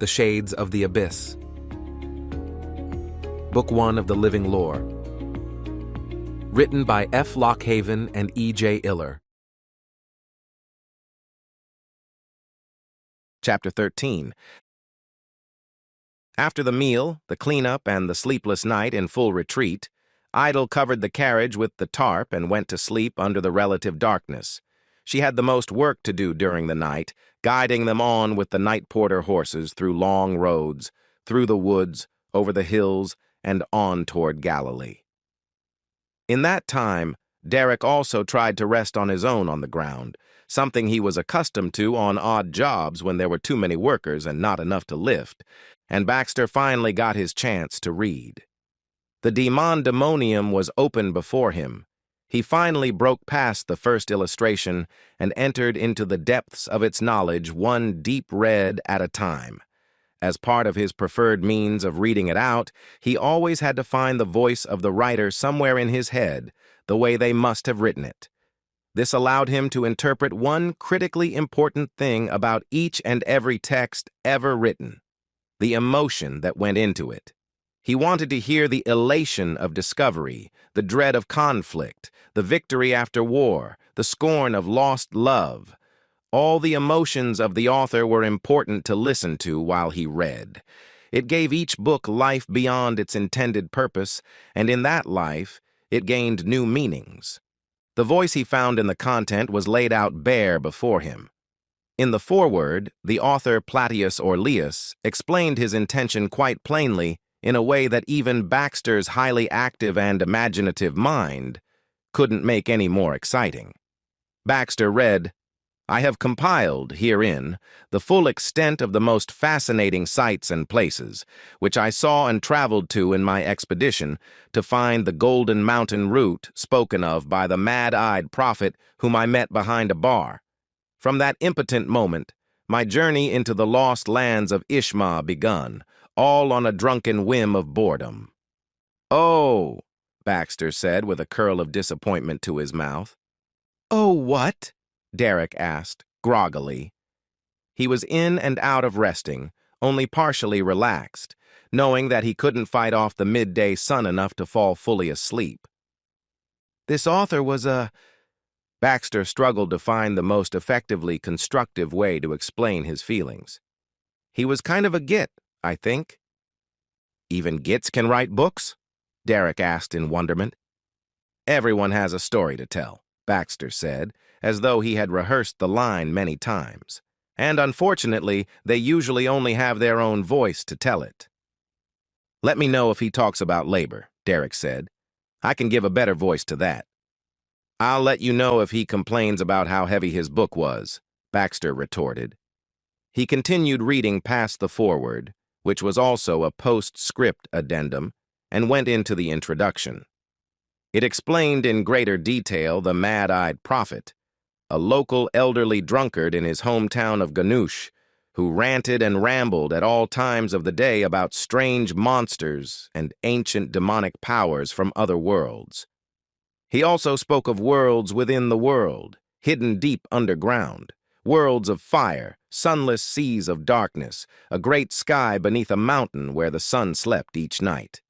The Shades of the Abyss. Book 1 of the Living Lore. Written by F. Lockhaven and E. J. Iller. Chapter 13. After the meal, the cleanup, and the sleepless night in full retreat, Idle covered the carriage with the tarp and went to sleep under the relative darkness. She had the most work to do during the night, guiding them on with the night porter horses through long roads, through the woods, over the hills, and on toward Galilee. In that time, Derek also tried to rest on his own on the ground, something he was accustomed to on odd jobs when there were too many workers and not enough to lift, and Baxter finally got his chance to read. The Demonium was open before him. He finally broke past the first illustration and entered into the depths of its knowledge one deep read at a time. As part of his preferred means of reading it out, he always had to find the voice of the writer somewhere in his head, the way they must have written it. This allowed him to interpret one critically important thing about each and every text ever written: the emotion that went into it. He wanted to hear the elation of discovery, the dread of conflict, the victory after war, the scorn of lost love. All the emotions of the author were important to listen to while he read. It gave each book life beyond its intended purpose, and in that life, it gained new meanings. The voice he found in the content was laid out bare before him. In the foreword, the author Plautius Orleus explained his intention quite plainly in a way that even Baxter's highly active and imaginative mind couldn't make any more exciting. Baxter read, "I have compiled, herein, the full extent of the most fascinating sights and places, which I saw and traveled to in my expedition to find the Golden Mountain route spoken of by the mad-eyed prophet whom I met behind a bar. From that impotent moment, my journey into the lost lands of Ishma begun, all on a drunken whim of boredom." "Oh," Baxter said with a curl of disappointment to his mouth. "Oh, what?" Derek asked, groggily. He was in and out of resting, only partially relaxed, knowing that he couldn't fight off the midday sun enough to fall fully asleep. "This author was a—" Baxter struggled to find the most effectively constructive way to explain his feelings. "He was kind of a git, I think." "Even gits can write books?" Derek asked in wonderment. "Everyone has a story to tell," Baxter said, as though he had rehearsed the line many times. "And unfortunately, they usually only have their own voice to tell it." "Let me know if he talks about labor," Derek said. "I can give a better voice to that." "I'll let you know if he complains about how heavy his book was," Baxter retorted. He continued reading past the foreword, which was also a postscript addendum, and went into the introduction. It explained in greater detail the mad-eyed prophet, a local elderly drunkard in his hometown of Ganush, who ranted and rambled at all times of the day about strange monsters and ancient demonic powers from other worlds. He also spoke of worlds within the world, hidden deep underground, worlds of fire, sunless seas of darkness, a great sky beneath a mountain where the sun slept each night.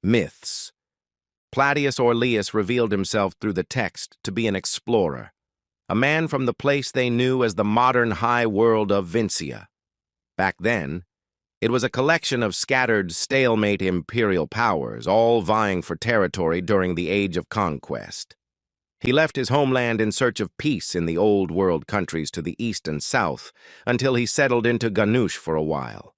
Myths. Plautius Orleus revealed himself through the text to be an explorer, a man from the place they knew as the modern high world of Vincia. Back then, it was a collection of scattered, stalemate imperial powers, all vying for territory during the Age of Conquest. He left his homeland in search of peace in the old world countries to the east and south, until he settled into Ganush for a while.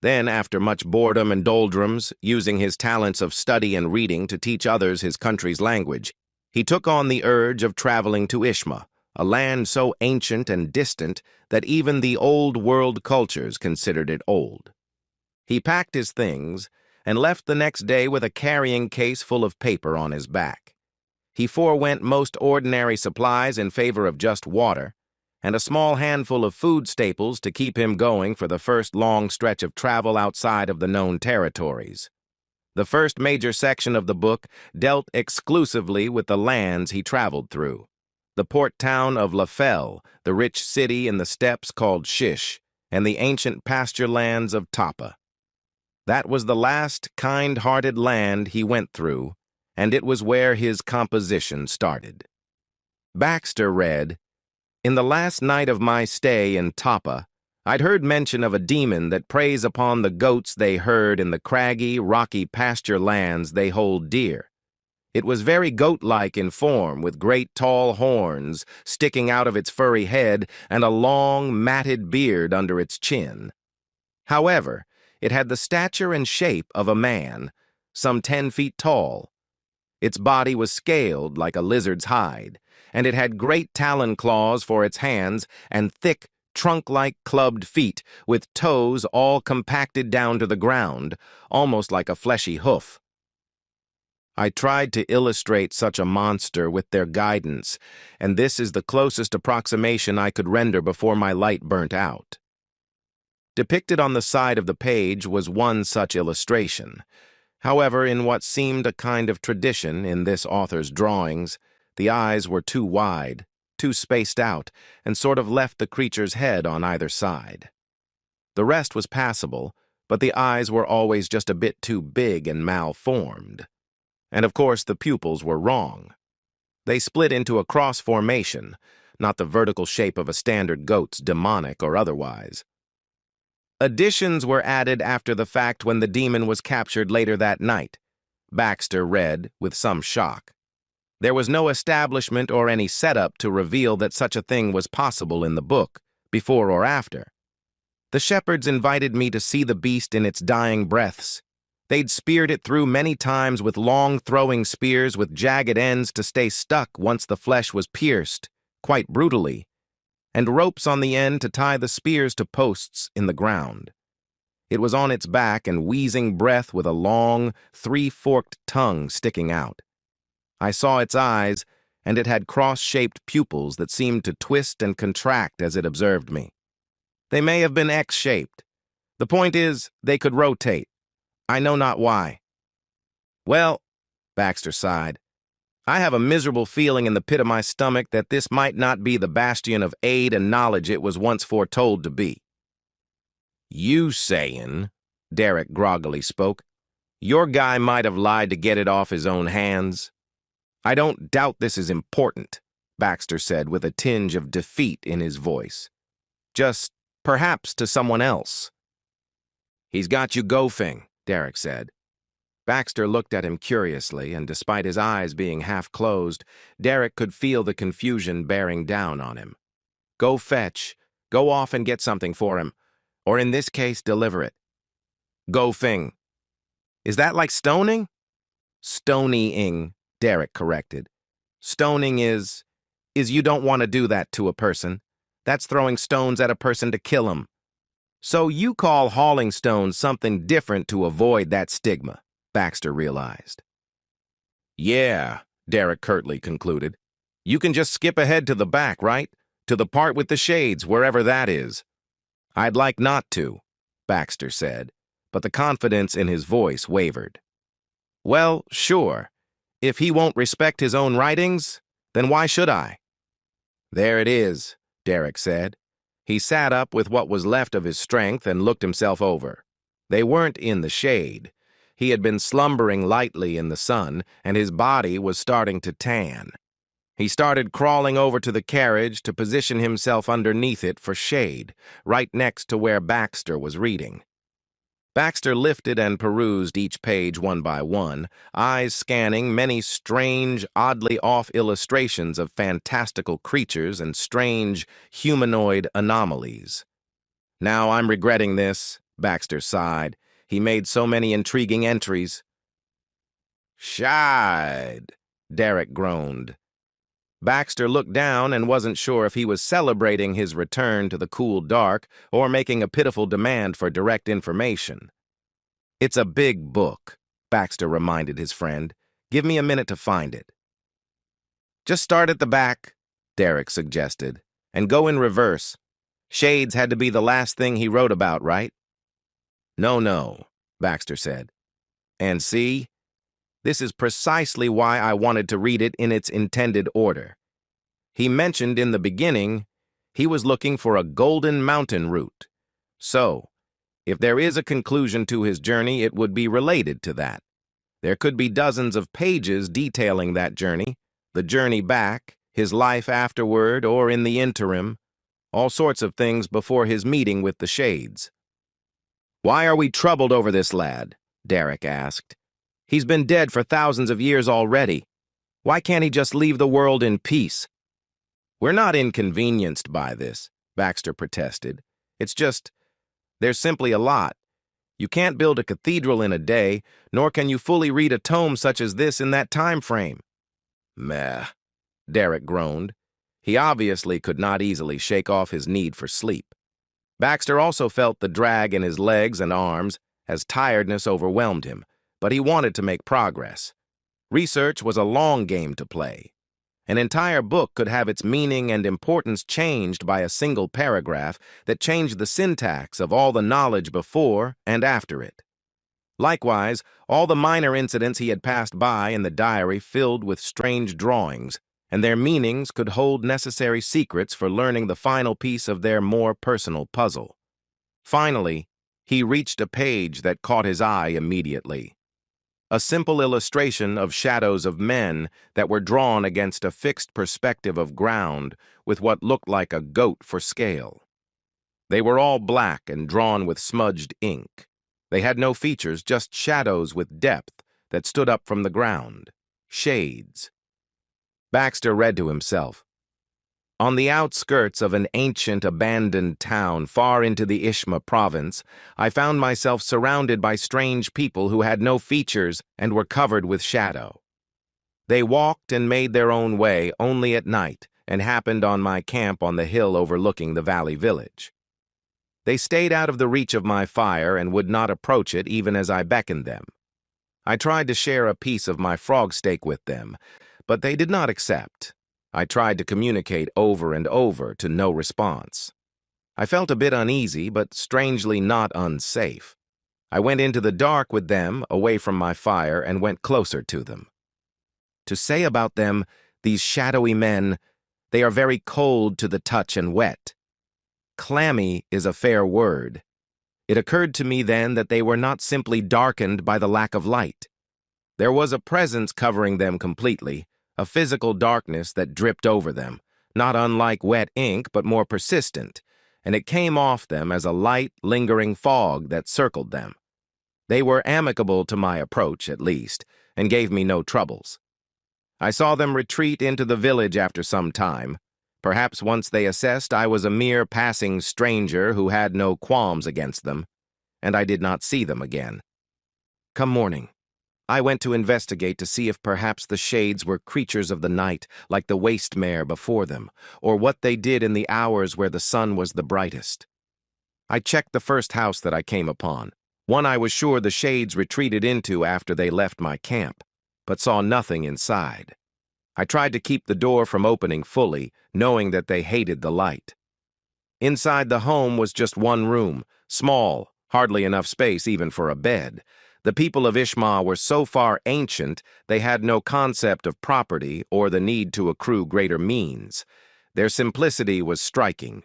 Then, after much boredom and doldrums, using his talents of study and reading to teach others his country's language, he took on the urge of traveling to Ishma, a land so ancient and distant that even the old world cultures considered it old. He packed his things and left the next day with a carrying case full of paper on his back. He forewent most ordinary supplies in favor of just water, and a small handful of food staples to keep him going for the first long stretch of travel outside of the known territories. The first major section of the book dealt exclusively with the lands he traveled through: the port town of Lafell, the rich city in the steppes called Shish, and the ancient pasture lands of Tapa. That was the last kind-hearted land he went through, and it was where his composition started. Baxter read, "In the last night of my stay in Tapa, I'd heard mention of a demon that preys upon the goats they herd in the craggy, rocky pasture lands they hold dear. It was very goat-like in form, with great tall horns sticking out of its furry head and a long, matted beard under its chin. However, it had the stature and shape of a man, some 10 feet tall. Its body was scaled like a lizard's hide, and it had great talon claws for its hands and thick, trunk-like clubbed feet with toes all compacted down to the ground, almost like a fleshy hoof. I tried to illustrate such a monster with their guidance, and this is the closest approximation I could render before my light burnt out." Depicted on the side of the page was one such illustration. However, in what seemed a kind of tradition in this author's drawings, the eyes were too wide, too spaced out, and sort of left the creature's head on either side. The rest was passable, but the eyes were always just a bit too big and malformed. And of course the pupils were wrong. They split into a cross formation, not the vertical shape of a standard goat's, demonic or otherwise. Additions were added after the fact when the demon was captured later that night, Baxter read with some shock. There was no establishment or any setup to reveal that such a thing was possible in the book, before or after. The shepherds invited me to see the beast in its dying breaths. They'd speared it through many times with long throwing spears with jagged ends to stay stuck once the flesh was pierced, quite brutally, and ropes on the end to tie the spears to posts in the ground. It was on its back and wheezing breath with a long, 3-forked tongue sticking out. I saw its eyes, and it had cross-shaped pupils that seemed to twist and contract as it observed me. They may have been X-shaped. The point is, they could rotate. I know not why. Well, Baxter sighed, I have a miserable feeling in the pit of my stomach that this might not be the bastion of aid and knowledge it was once foretold to be. You sayin', Derek groggily spoke, your guy might have lied to get it off his own hands? I don't doubt this is important, Baxter said with a tinge of defeat in his voice. Just perhaps to someone else. He's got you goofing, Derek said. Baxter looked at him curiously, and despite his eyes being half closed, Derek could feel the confusion bearing down on him. Go fetch. Go off and get something for him. Or in this case, deliver it. Goofing. Is that like stoning? Stonying, Derek corrected. Stoning is you don't want to do that to a person. That's throwing stones at a person to kill him. So you call hauling stones something different to avoid that stigma, Baxter realized. Yeah, Derek curtly concluded. You can just skip ahead to the back, right? To the part with the shades, wherever that is. I'd like not to, Baxter said, but the confidence in his voice wavered. Well, sure. If he won't respect his own writings, then why should I? There it is, Derek said. He sat up with what was left of his strength and looked himself over. They weren't in the shade. He had been slumbering lightly in the sun, and his body was starting to tan. He started crawling over to the carriage to position himself underneath it for shade, right next to where Baxter was reading. Baxter lifted and perused each page one by one, eyes scanning many strange, oddly off illustrations of fantastical creatures and strange, humanoid anomalies. Now I'm regretting this, Baxter sighed. He made so many intriguing entries. Shied, Derek groaned. Baxter looked down and wasn't sure if he was celebrating his return to the cool dark or making a pitiful demand for direct information. It's a big book, Baxter reminded his friend. Give me a minute to find it. Just start at the back, Derek suggested, and go in reverse. Shades had to be the last thing he wrote about, right? No, Baxter said. And see? This is precisely why I wanted to read it in its intended order. He mentioned in the beginning he was looking for a golden mountain root, So, if there is a conclusion to his journey, it would be related to that. There could be dozens of pages detailing that journey, the journey back, his life afterward or in the interim, all sorts of things before his meeting with the Shades. "Why are we troubled over this lad?" Derek asked. "He's been dead for thousands of years already. Why can't he just leave the world in peace?" "We're not inconvenienced by this," Baxter protested. "It's just, there's simply a lot. You can't build a cathedral in a day, nor can you fully read a tome such as this in that time frame." "Meh," Derek groaned. He obviously could not easily shake off his need for sleep. Baxter also felt the drag in his legs and arms as tiredness overwhelmed him, but he wanted to make progress. Research was a long game to play. An entire book could have its meaning and importance changed by a single paragraph that changed the syntax of all the knowledge before and after it. Likewise, all the minor incidents he had passed by in the diary filled with strange drawings, and their meanings could hold necessary secrets for learning the final piece of their more personal puzzle. Finally, he reached a page that caught his eye immediately. A simple illustration of shadows of men that were drawn against a fixed perspective of ground with what looked like a goat for scale. They were all black and drawn with smudged ink. They had no features, just shadows with depth that stood up from the ground. Shades. Baxter read to himself. On the outskirts of an ancient, abandoned town far into the Ishma province, I found myself surrounded by strange people who had no features and were covered with shadow. They walked and made their own way only at night and happened on my camp on the hill overlooking the valley village. They stayed out of the reach of my fire and would not approach it even as I beckoned them. I tried to share a piece of my frog steak with them, but they did not accept. I tried to communicate over and over to no response. I felt a bit uneasy, but strangely not unsafe. I went into the dark with them, away from my fire, and went closer to them. To say about them, these shadowy men, they are very cold to the touch and wet. Clammy is a fair word. It occurred to me then that they were not simply darkened by the lack of light. There was a presence covering them completely, a physical darkness that dripped over them, not unlike wet ink but more persistent, and it came off them as a light, lingering fog that circled them. They were amicable to my approach, at least, and gave me no troubles. I saw them retreat into the village after some time. Perhaps once they assessed I was a mere passing stranger who had no qualms against them, and I did not see them again. Come morning, I went to investigate to see if perhaps the Shades were creatures of the night, like the waste mare before them, or what they did in the hours where the sun was the brightest. I checked the first house that I came upon, one I was sure the Shades retreated into after they left my camp, but saw nothing inside. I tried to keep the door from opening fully, knowing that they hated the light. Inside the home was just one room, small, hardly enough space even for a bed. The people of Ishma were so far ancient they had no concept of property or the need to accrue greater means. Their simplicity was striking.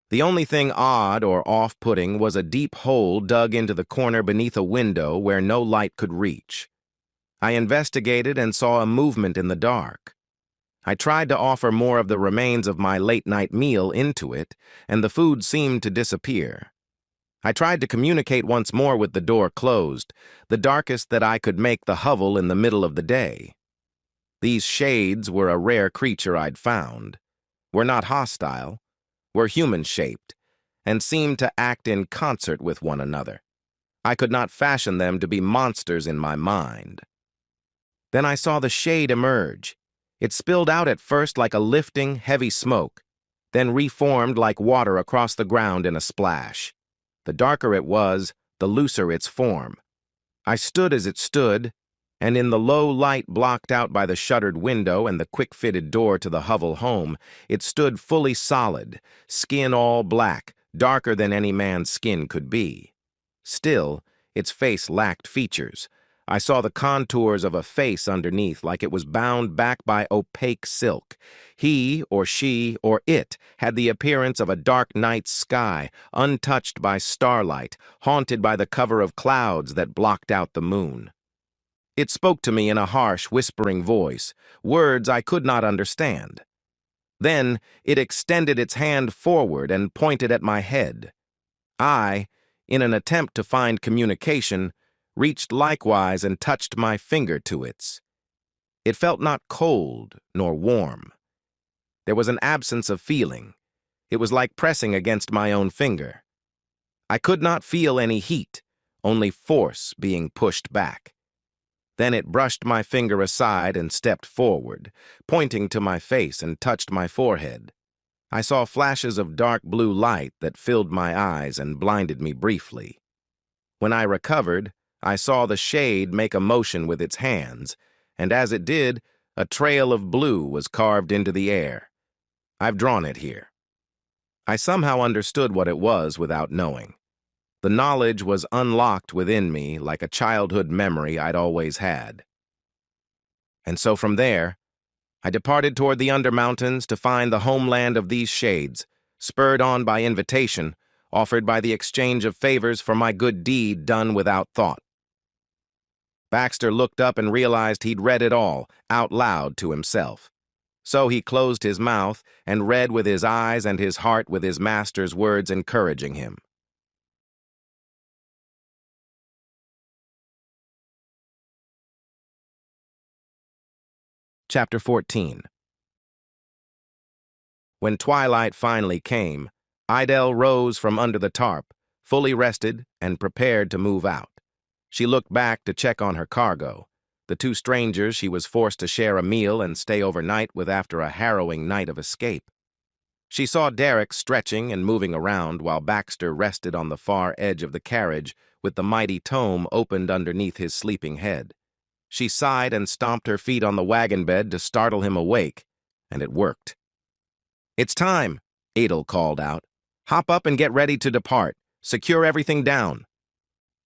The only thing odd or off-putting was a deep hole dug into the corner beneath a window where no light could reach. I investigated and saw a movement in the dark. I tried to offer more of the remains of my late-night meal into it, and the food seemed to disappear. I tried to communicate once more with the door closed, the darkest that I could make the hovel in the middle of the day. These Shades were a rare creature I'd found, were not hostile, were human-shaped, and seemed to act in concert with one another. I could not fashion them to be monsters in my mind. Then I saw the shade emerge. It spilled out at first like a lifting, heavy smoke, then reformed like water across the ground in a splash. The darker it was, the looser its form. I stood as it stood, and in the low light blocked out by the shuttered window and the quick-fitted door to the hovel home, it stood fully solid, skin all black, darker than any man's skin could be. Still, its face lacked features, I saw the contours of a face underneath, like it was bound back by opaque silk. He, or she, or it had the appearance of a dark night sky, untouched by starlight, haunted by the cover of clouds that blocked out the moon. It spoke to me in a harsh, whispering voice, words I could not understand. Then it extended its hand forward and pointed at my head. I, in an attempt to find communication, reached likewise and touched my finger to its. It felt not cold nor warm. There was an absence of feeling. It was like pressing against my own finger. I could not feel any heat, only force being pushed back. Then it brushed my finger aside and stepped forward, pointing to my face and touched my forehead. I saw flashes of dark blue light that filled my eyes and blinded me briefly. When I recovered, I saw the shade make a motion with its hands, and as it did, a trail of blue was carved into the air. I've drawn it here. I somehow understood what it was without knowing. The knowledge was unlocked within me like a childhood memory I'd always had. And so from there, I departed toward the Undermountains to find the homeland of these shades, spurred on by invitation, offered by the exchange of favors for my good deed done without thought. Baxter looked up and realized he'd read it all, out loud to himself. So he closed his mouth and read with his eyes and his heart with his master's words encouraging him. Chapter 14. When twilight finally came, Idel rose from under the tarp, fully rested and prepared to move out. She looked back to check on her cargo, the two strangers she was forced to share a meal and stay overnight with after a harrowing night of escape. She saw Derek stretching and moving around while Baxter rested on the far edge of the carriage with the mighty tome opened underneath his sleeping head. She sighed and stomped her feet on the wagon bed to startle him awake, and it worked. "It's time," Adel called out. "Hop up and get ready to depart. Secure everything down."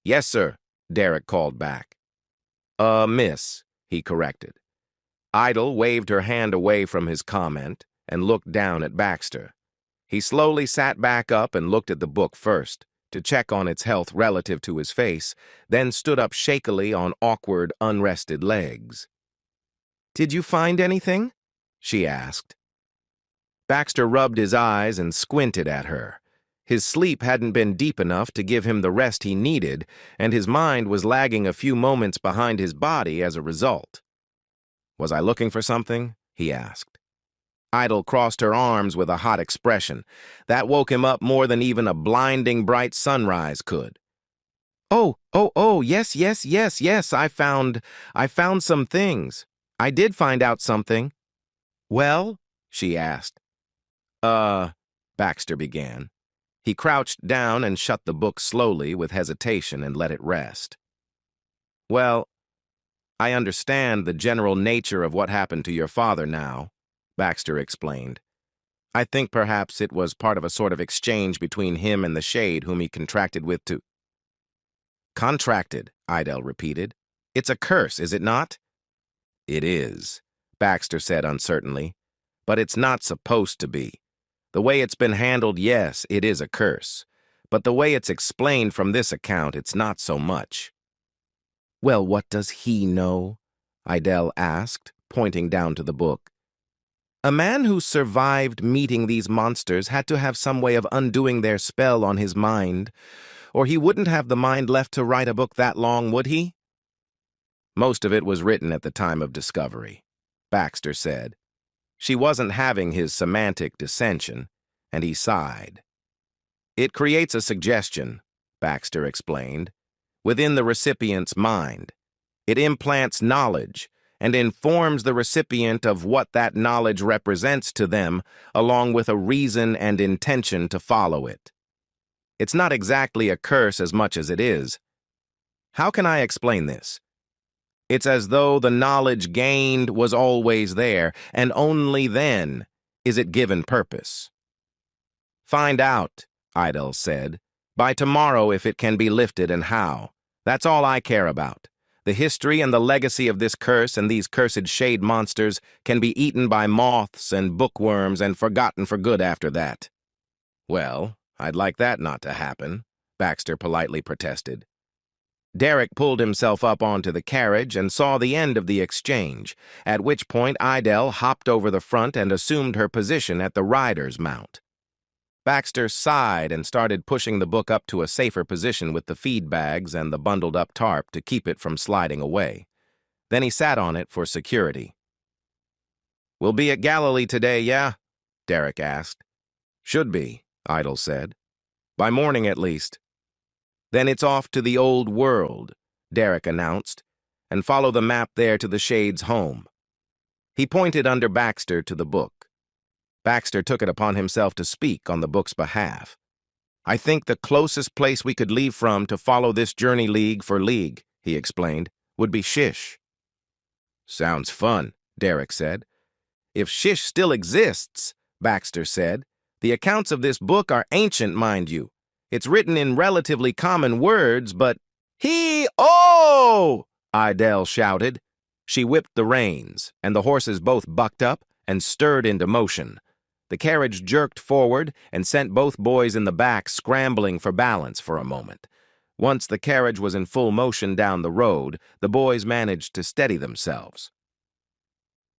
"Yes, sir," Derek called back. Miss," he corrected. Idle waved her hand away from his comment and looked down at Baxter. He slowly sat back up and looked at the book first, to check on its health relative to his face, then stood up shakily on awkward, unrested legs. "Did you find anything?" she asked. Baxter rubbed his eyes and squinted at her. His sleep hadn't been deep enough to give him the rest he needed, and his mind was lagging a few moments behind his body as a result. "Was I looking for something?" he asked. Idle crossed her arms with a hot expression. That woke him up more than even a blinding bright sunrise could. Oh, yes, I found some things. I did find out something." "Well?" she asked. Baxter began. He crouched down and shut the book slowly with hesitation and let it rest. "Well, I understand the general nature of what happened to your father now," Baxter explained. "I think perhaps it was part of a sort of exchange between him and the shade whom he contracted with to—" "Contracted," Idel repeated. "It's a curse, is it not?" "It is," Baxter said uncertainly. "But it's not supposed to be. The way it's been handled, yes, it is a curse. But the way it's explained from this account, it's not so much." "Well, what does he know?" Idel asked, pointing down to the book. "A man who survived meeting these monsters had to have some way of undoing their spell on his mind, or he wouldn't have the mind left to write a book that long, would he?" "Most of it was written at the time of discovery," Baxter said. She wasn't having his semantic dissension, and he sighed. "It creates a suggestion," Baxter explained, "within the recipient's mind. It implants knowledge and informs the recipient of what that knowledge represents to them, along with a reason and intention to follow it. It's not exactly a curse as much as it is. How can I explain this? It's as though the knowledge gained was always there, and only then is it given purpose." "Find out," Idel said, "by tomorrow if it can be lifted and how. That's all I care about. The history and the legacy of this curse and these cursed shade monsters can be eaten by moths and bookworms and forgotten for good after that." "Well, I'd like that not to happen," Baxter politely protested. Derek pulled himself up onto the carriage and saw the end of the exchange, at which point Idell hopped over the front and assumed her position at the rider's mount. Baxter sighed and started pushing the book up to a safer position with the feed bags and the bundled-up tarp to keep it from sliding away. Then he sat on it for security. "We'll be at Galilee today, yeah?" Derek asked. "Should be," Idell said. "By morning at least." "Then it's off to the old world," Derek announced, "and follow the map there to the Shade's home." He pointed under Baxter to the book. Baxter took it upon himself to speak on the book's behalf. "I think the closest place we could leave from to follow this journey league for league," he explained, "would be Shish." "Sounds fun," Derek said. "If Shish still exists," Baxter said. "The accounts of this book are ancient, mind you. It's written in relatively common words, but—" "Hee-oh!" Idell shouted. She whipped the reins, and the horses both bucked up and stirred into motion. The carriage jerked forward and sent both boys in the back scrambling for balance for a moment. Once the carriage was in full motion down the road, the boys managed to steady themselves.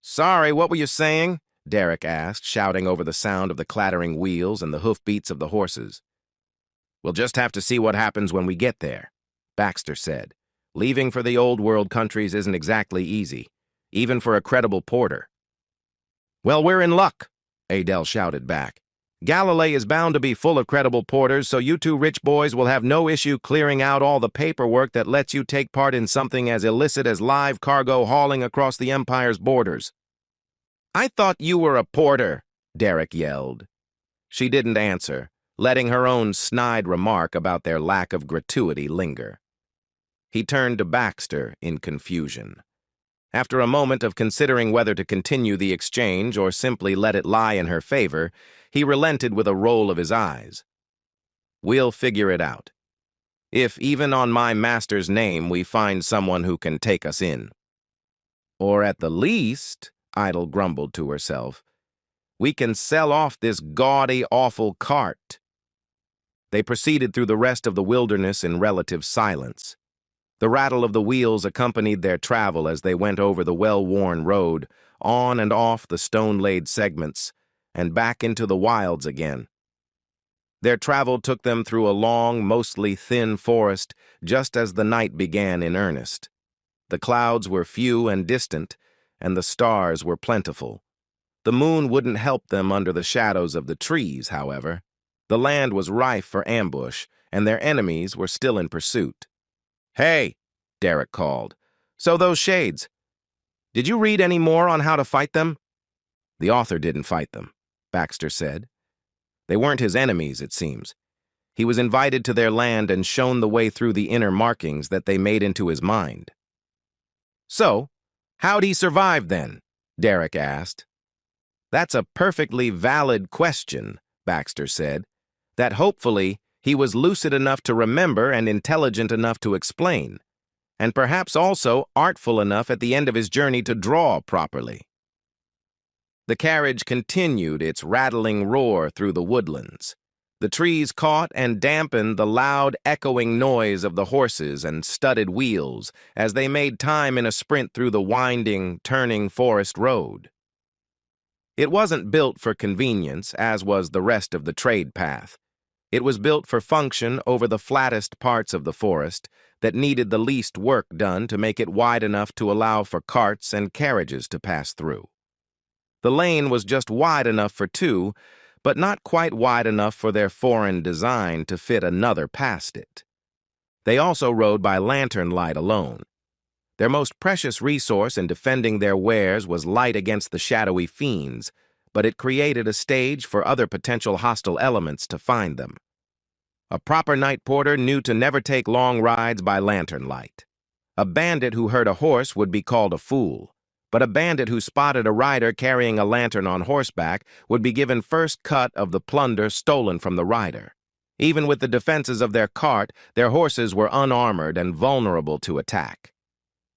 "Sorry, what were you saying?" Derek asked, shouting over the sound of the clattering wheels and the hoofbeats of the horses. "We'll just have to see what happens when we get there," Baxter said. "Leaving for the old world countries isn't exactly easy, even for a credible porter." "Well, we're in luck," Idell shouted back. "Galilee is bound to be full of credible porters, so you two rich boys will have no issue clearing out all the paperwork that lets you take part in something as illicit as live cargo hauling across the Empire's borders." "I thought you were a porter," Derek yelled. She didn't answer, letting her own snide remark about their lack of gratuity linger. He turned to Baxter in confusion. After a moment of considering whether to continue the exchange or simply let it lie in her favor, he relented with a roll of his eyes. "We'll figure it out. If, even on my master's name, we find someone who can take us in. Or at the least," Idell grumbled to herself, "we can sell off this gaudy, awful cart." They proceeded through the rest of the wilderness in relative silence. The rattle of the wheels accompanied their travel as they went over the well-worn road, on and off the stone-laid segments, and back into the wilds again. Their travel took them through a long, mostly thin forest just as the night began in earnest. The clouds were few and distant, and the stars were plentiful. The moon wouldn't help them under the shadows of the trees, however. The land was rife for ambush, and their enemies were still in pursuit. "Hey," Derek called. "So those shades. Did you read any more on how to fight them?" "The author didn't fight them," Baxter said. "They weren't his enemies, it seems. He was invited to their land and shown the way through the inner markings that they made into his mind." "So, how'd he survive then?" Derek asked. "That's a perfectly valid question," Baxter said. "That hopefully he was lucid enough to remember and intelligent enough to explain, and perhaps also artful enough at the end of his journey to draw properly." The carriage continued its rattling roar through the woodlands. The trees caught and dampened the loud, echoing noise of the horses and studded wheels as they made time in a sprint through the winding, turning forest road. It wasn't built for convenience, as was the rest of the trade path. It was built for function over the flattest parts of the forest that needed the least work done to make it wide enough to allow for carts and carriages to pass through. The lane was just wide enough for two, but not quite wide enough for their foreign design to fit another past it. They also rode by lantern light alone. Their most precious resource in defending their wares was light against the shadowy fiends, but it created a stage for other potential hostile elements to find them. A proper night porter knew to never take long rides by lantern light. A bandit who hurt a horse would be called a fool, but a bandit who spotted a rider carrying a lantern on horseback would be given first cut of the plunder stolen from the rider. Even with the defenses of their cart, their horses were unarmored and vulnerable to attack.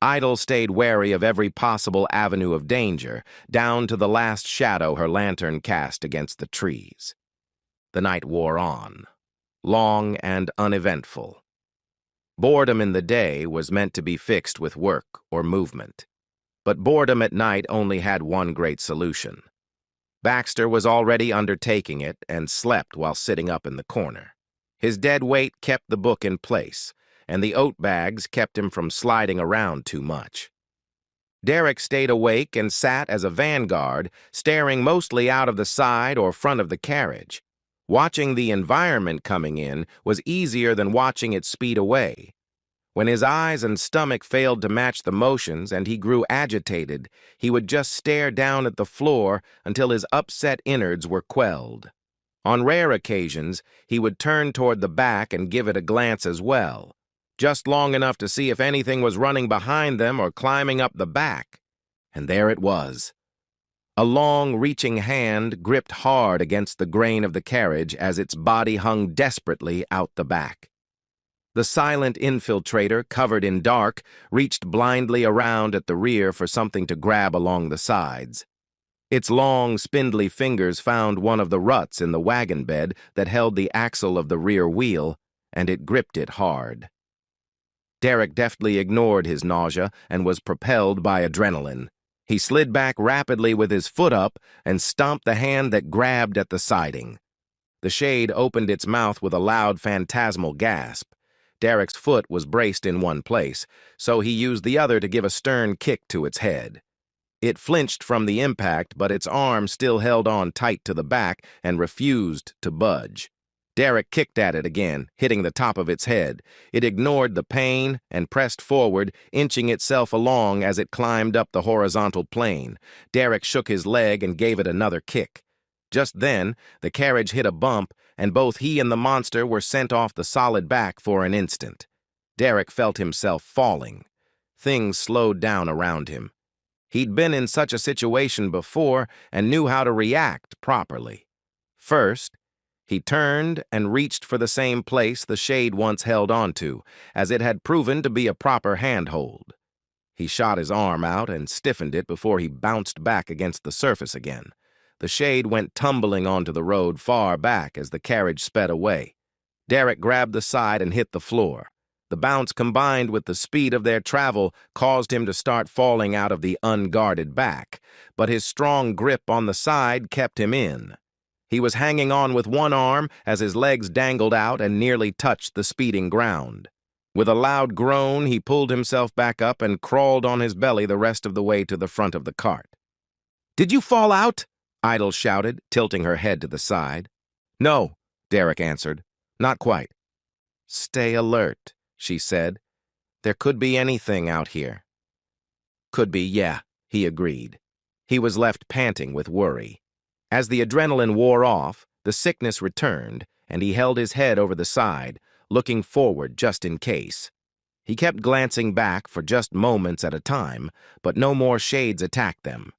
Idle stayed wary of every possible avenue of danger, down to the last shadow her lantern cast against the trees. The night wore on, long and uneventful. Boredom in the day was meant to be fixed with work or movement. But boredom at night only had one great solution. Baxter was already undertaking it and slept while sitting up in the corner. His dead weight kept the book in place, and the oat bags kept him from sliding around too much. Derek stayed awake and sat as a vanguard, staring mostly out of the side or front of the carriage. Watching the environment coming in was easier than watching it speed away. When his eyes and stomach failed to match the motions and he grew agitated, he would just stare down at the floor until his upset innards were quelled. On rare occasions, he would turn toward the back and give it a glance as well, just long enough to see if anything was running behind them or climbing up the back. And there it was. A long, reaching hand gripped hard against the grain of the carriage as its body hung desperately out the back. The silent infiltrator, covered in dark, reached blindly around at the rear for something to grab along the sides. Its long, spindly fingers found one of the ruts in the wagon bed that held the axle of the rear wheel, and it gripped it hard. Derek deftly ignored his nausea and was propelled by adrenaline. He slid back rapidly with his foot up and stomped the hand that grabbed at the siding. The shade opened its mouth with a loud phantasmal gasp. Derek's foot was braced in one place, so he used the other to give a stern kick to its head. It flinched from the impact, but its arm still held on tight to the back and refused to budge. Derek kicked at it again, hitting the top of its head. It ignored the pain and pressed forward, inching itself along as it climbed up the horizontal plane. Derek shook his leg and gave it another kick. Just then, the carriage hit a bump, and both he and the monster were sent off the solid back for an instant. Derek felt himself falling. Things slowed down around him. He'd been in such a situation before and knew how to react properly. First, he turned and reached for the same place the shade once held onto, as it had proven to be a proper handhold. He shot his arm out and stiffened it before he bounced back against the surface again. The shade went tumbling onto the road far back as the carriage sped away. Derek grabbed the side and hit the floor. The bounce combined with the speed of their travel caused him to start falling out of the unguarded back, but his strong grip on the side kept him in. He was hanging on with one arm as his legs dangled out and nearly touched the speeding ground. With a loud groan, he pulled himself back up and crawled on his belly the rest of the way to the front of the cart. "Did you fall out?" Idle shouted, tilting her head to the side. "No," Derek answered. "Not quite." "Stay alert," she said. "There could be anything out here." "Could be, yeah," he agreed. He was left panting with worry. As the adrenaline wore off, the sickness returned, and he held his head over the side, looking forward just in case. He kept glancing back for just moments at a time, but no more shades attacked them.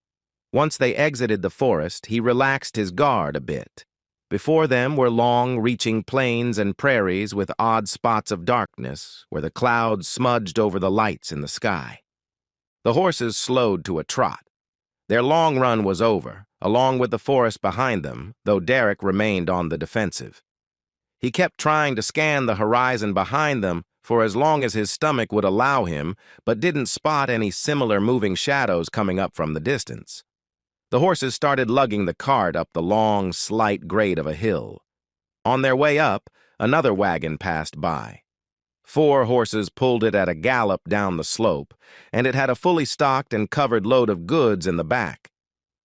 Once they exited the forest, he relaxed his guard a bit. Before them were long, reaching plains and prairies with odd spots of darkness, where the clouds smudged over the lights in the sky. The horses slowed to a trot. Their long run was over, along with the forest behind them, though Derek remained on the defensive. He kept trying to scan the horizon behind them for as long as his stomach would allow him, but didn't spot any similar moving shadows coming up from the distance. The horses started lugging the cart up the long, slight grade of a hill. On their way up, another wagon passed by. 4 horses pulled it at a gallop down the slope, and it had a fully stocked and covered load of goods in the back.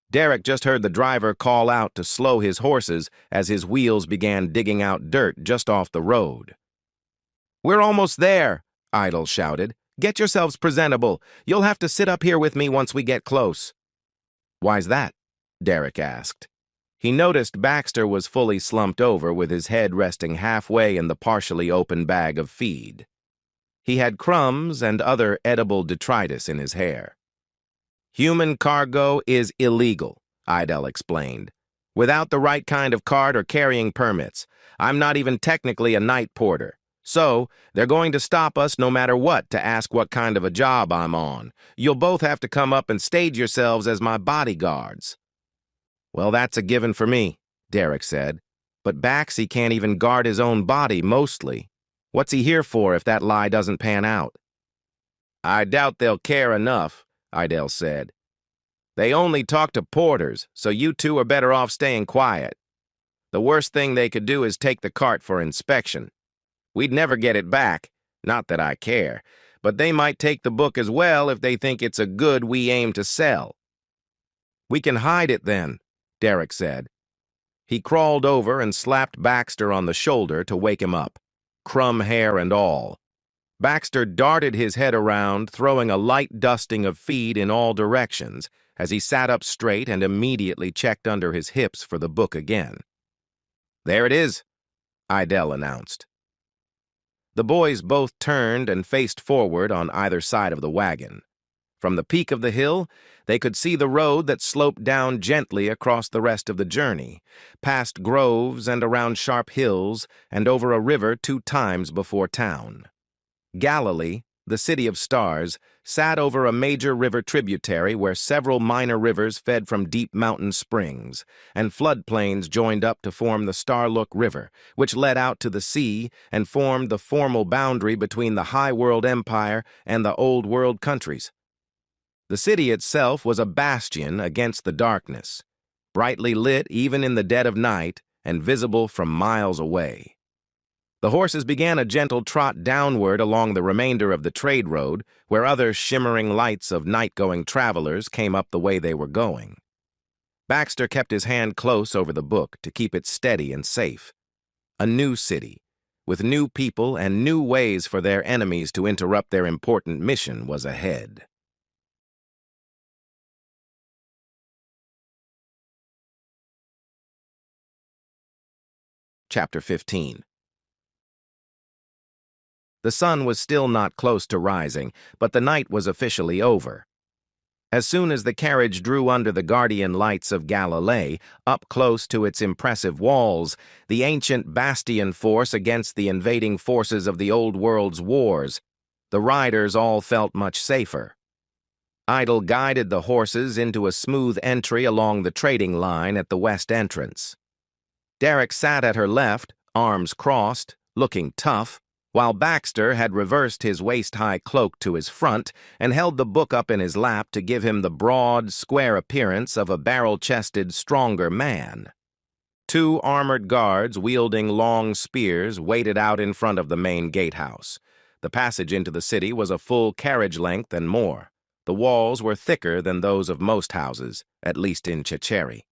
Derek just heard the driver call out to slow his horses as his wheels began digging out dirt just off the road. "We're almost there," Idle shouted. "Get yourselves presentable. You'll have to sit up here with me once we get close." "Why's that?" Derek asked. He noticed Baxter was fully slumped over with his head resting halfway in the partially open bag of feed. He had crumbs and other edible detritus in his hair. "Human cargo is illegal," Idle explained. "Without the right kind of cart or carrying permits. I'm not even technically a night porter. So, they're going to stop us no matter what to ask what kind of a job I'm on. You'll both have to come up and stage yourselves as my bodyguards." "Well, that's a given for me," Derek said. "But Baxi can't even guard his own body, mostly. What's he here for if that lie doesn't pan out?" "I doubt they'll care enough," Idell said. "They only talk to porters, so you two are better off staying quiet. The worst thing they could do is take the cart for inspection. We'd never get it back, not that I care, but they might take the book as well if they think it's a good we aim to sell." "We can hide it then," Derek said. He crawled over and slapped Baxter on the shoulder to wake him up, crumb hair and all. Baxter darted his head around, throwing a light dusting of feed in all directions as he sat up straight and immediately checked under his hips for the book again. "There it is," Idell announced. The boys both turned and faced forward on either side of the wagon. From the peak of the hill, they could see the road that sloped down gently across the rest of the journey, past groves and around sharp hills and over a river 2 times before town. Galilee, the city of stars, sat over a major river tributary where several minor rivers fed from deep mountain springs, and floodplains joined up to form the Starlook River, which led out to the sea and formed the formal boundary between the High World Empire and the Old World countries. The city itself was a bastion against the darkness, brightly lit even in the dead of night and visible from miles away. The horses began a gentle trot downward along the remainder of the trade road, where other shimmering lights of night-going travelers came up the way they were going. Baxter kept his hand close over the book to keep it steady and safe. A new city, with new people and new ways for their enemies to interrupt their important mission, was ahead. Chapter 15. The sun was still not close to rising, but the night was officially over. As soon as the carriage drew under the guardian lights of Galilee, up close to its impressive walls, the ancient bastion force against the invading forces of the Old World's wars, the riders all felt much safer. Idle guided the horses into a smooth entry along the trading line at the west entrance. Derek sat at her left, arms crossed, looking tough, while Baxter had reversed his waist-high cloak to his front and held the book up in his lap to give him the broad, square appearance of a barrel-chested, stronger man. 2 armored guards wielding long spears waited out in front of the main gatehouse. The passage into the city was a full carriage length and more. The walls were thicker than those of most houses, at least in Checheri.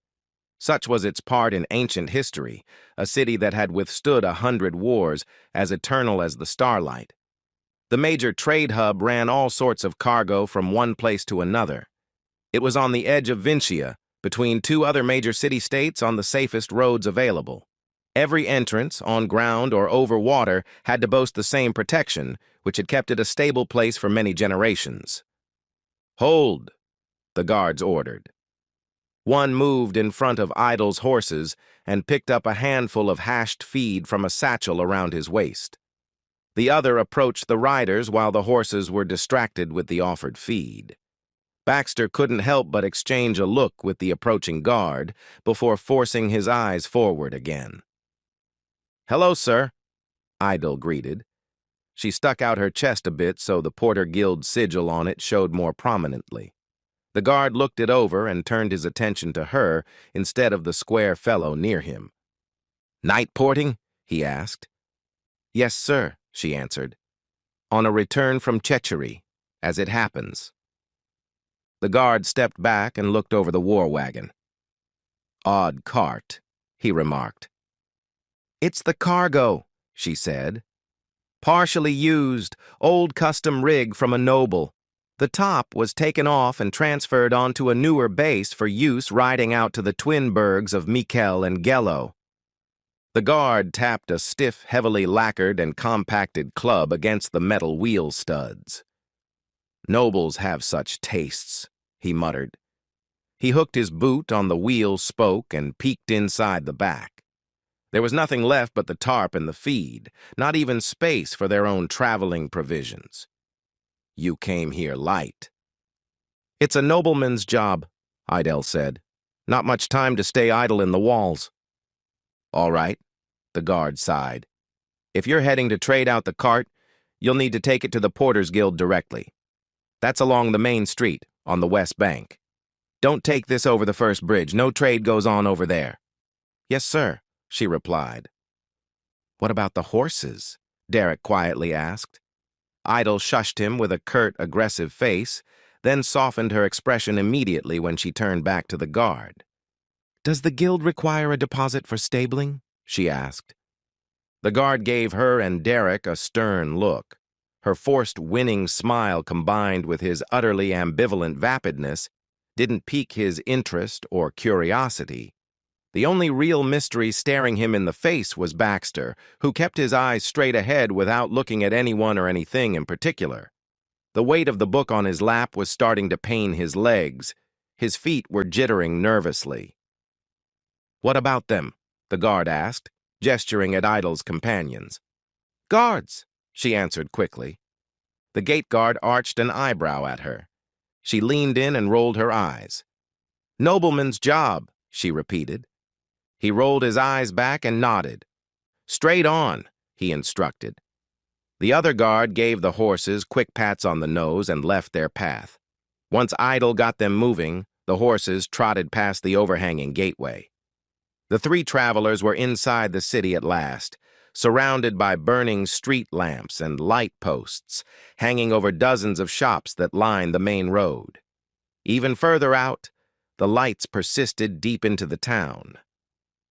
Such was its part in ancient history, a city that had withstood 100 wars, as eternal as the starlight. The major trade hub ran all sorts of cargo from one place to another. It was on the edge of Vincia, between 2 other major city-states on the safest roads available. Every entrance, on ground or over water, had to boast the same protection, which had kept it a stable place for many generations. "Hold," the guards ordered. One moved in front of Idle's horses and picked up a handful of hashed feed from a satchel around his waist. The other approached the riders while the horses were distracted with the offered feed. Baxter couldn't help but exchange a look with the approaching guard before forcing his eyes forward again. "Hello, sir," Idle greeted. She stuck out her chest a bit so the Porter Guild sigil on it showed more prominently. The guard looked it over and turned his attention to her instead of the square fellow near him. "Night porting?" he asked. "Yes, sir," she answered. "On a return from Checheri, as it happens." The guard stepped back and looked over the war wagon. "Odd cart," he remarked. "It's the cargo," she said. "Partially used, old custom rig from a noble. The top was taken off and transferred onto a newer base for use riding out to the twin bergs of Mikel and Gello." The guard tapped a stiff, heavily lacquered and compacted club against the metal wheel studs. "Nobles have such tastes," he muttered. He hooked his boot on the wheel spoke and peeked inside the back. There was nothing left but the tarp and the feed, not even space for their own traveling provisions. You came here light. It's a nobleman's job, Idel said. Not much time to stay idle in the walls. All right, the guard sighed. If you're heading to trade out the cart, you'll need to take it to the Porters Guild directly. That's along the main street, on the west bank. Don't take this over the first bridge. No trade goes on over there. Yes, sir, she replied. What about the horses? Derek quietly asked. Idle shushed him with a curt, aggressive face, then softened her expression immediately when she turned back to the guard. Does the guild require a deposit for stabling? She asked. The guard gave her and Derek a stern look. Her forced winning smile combined with his utterly ambivalent vapidness didn't pique his interest or curiosity. The only real mystery staring him in the face was Baxter, who kept his eyes straight ahead without looking at anyone or anything in particular. The weight of the book on his lap was starting to pain his legs. His feet were jittering nervously. What about them? The guard asked, gesturing at Idle's companions. Guards, she answered quickly. The gate guard arched an eyebrow at her. She leaned in and rolled her eyes. Nobleman's job, she repeated. He rolled his eyes back and nodded. Straight on, he instructed. The other guard gave the horses quick pats on the nose and left their path. Once Idle got them moving, the horses trotted past the overhanging gateway. The three travelers were inside the city at last, surrounded by burning street lamps and light posts, hanging over dozens of shops that lined the main road. Even further out, the lights persisted deep into the town.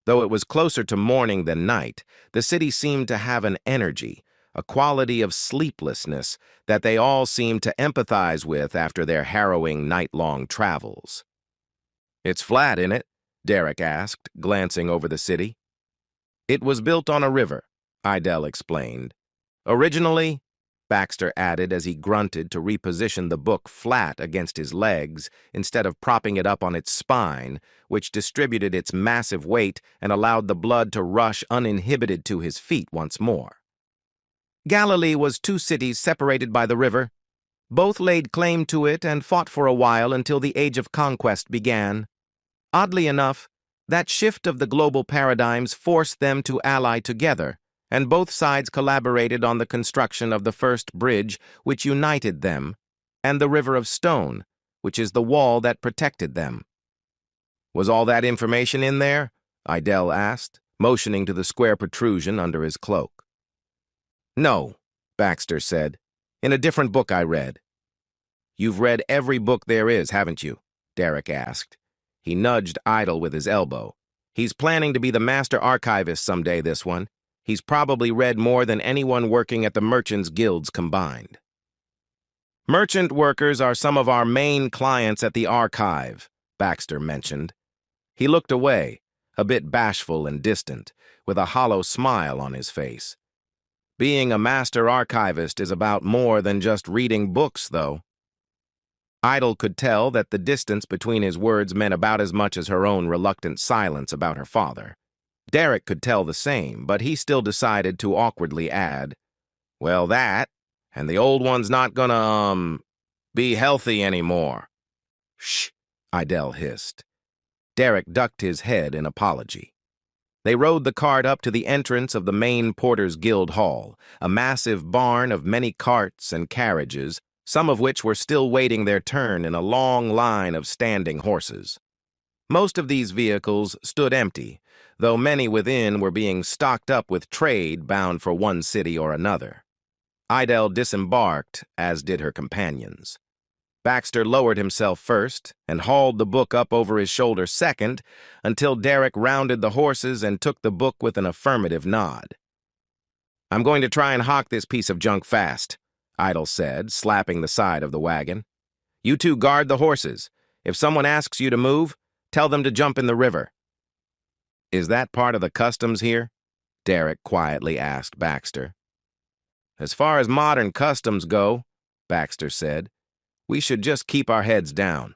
Though it was closer to morning than night, the city seemed to have an energy, a quality of sleeplessness that they all seemed to empathize with after their harrowing night-long travels. It's flat, innit? Derek asked, glancing over the city. It was built on a river, Idel explained. Originally, Baxter added as he grunted to reposition the book flat against his legs instead of propping it up on its spine, which distributed its massive weight and allowed the blood to rush uninhibited to his feet once more. Galilee was 2 cities separated by the river. Both laid claim to it and fought for a while until the Age of Conquest began. Oddly enough, that shift of the global paradigms forced them to ally together, and both sides collaborated on the construction of the first bridge which united them, and the River of Stone, which is the wall that protected them. Was all that information in there? Idel asked, motioning to the square protrusion under his cloak. No, Baxter said. In a different book I read. You've read every book there is, haven't you? Derek asked. He nudged Idle with his elbow. He's planning to be the master archivist someday, this one. He's probably read more than anyone working at the merchants' guilds combined. Merchant workers are some of our main clients at the archive, Baxter mentioned. He looked away, a bit bashful and distant, with a hollow smile on his face. Being a master archivist is about more than just reading books, though. Idle could tell that the distance between his words meant about as much as her own reluctant silence about her father. Derek could tell the same, but he still decided to awkwardly add, well, that, and the old one's not gonna, be healthy anymore. Shh, Idel hissed. Derek ducked his head in apology. They rode the cart up to the entrance of the main Porters Guild Hall, a massive barn of many carts and carriages, some of which were still waiting their turn in a long line of standing horses. Most of these vehicles stood empty, though many within were being stocked up with trade bound for one city or another. Idel disembarked, as did her companions. Baxter lowered himself first and hauled the book up over his shoulder second until Derek rounded the horses and took the book with an affirmative nod. I'm going to try and hock this piece of junk fast, Idle said, slapping the side of the wagon. You two guard the horses. If someone asks you to move, tell them to jump in the river. Is that part of the customs here? Derek quietly asked Baxter. As far as modern customs go, Baxter said, we should just keep our heads down.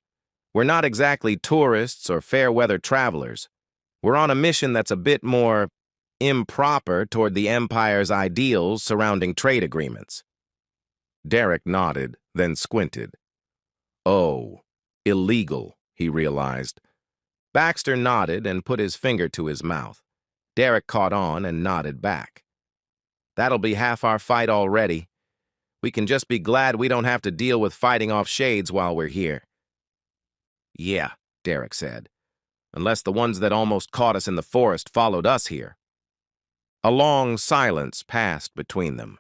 We're not exactly tourists or fair-weather travelers. We're on a mission that's a bit more improper toward the Empire's ideals surrounding trade agreements. Derek nodded, then squinted. Oh, illegal, he realized. Baxter nodded and put his finger to his mouth. Derek caught on and nodded back. That'll be half our fight already. We can just be glad we don't have to deal with fighting off shades while we're here. Yeah, Derek said. Unless the ones that almost caught us in the forest followed us here. A long silence passed between them.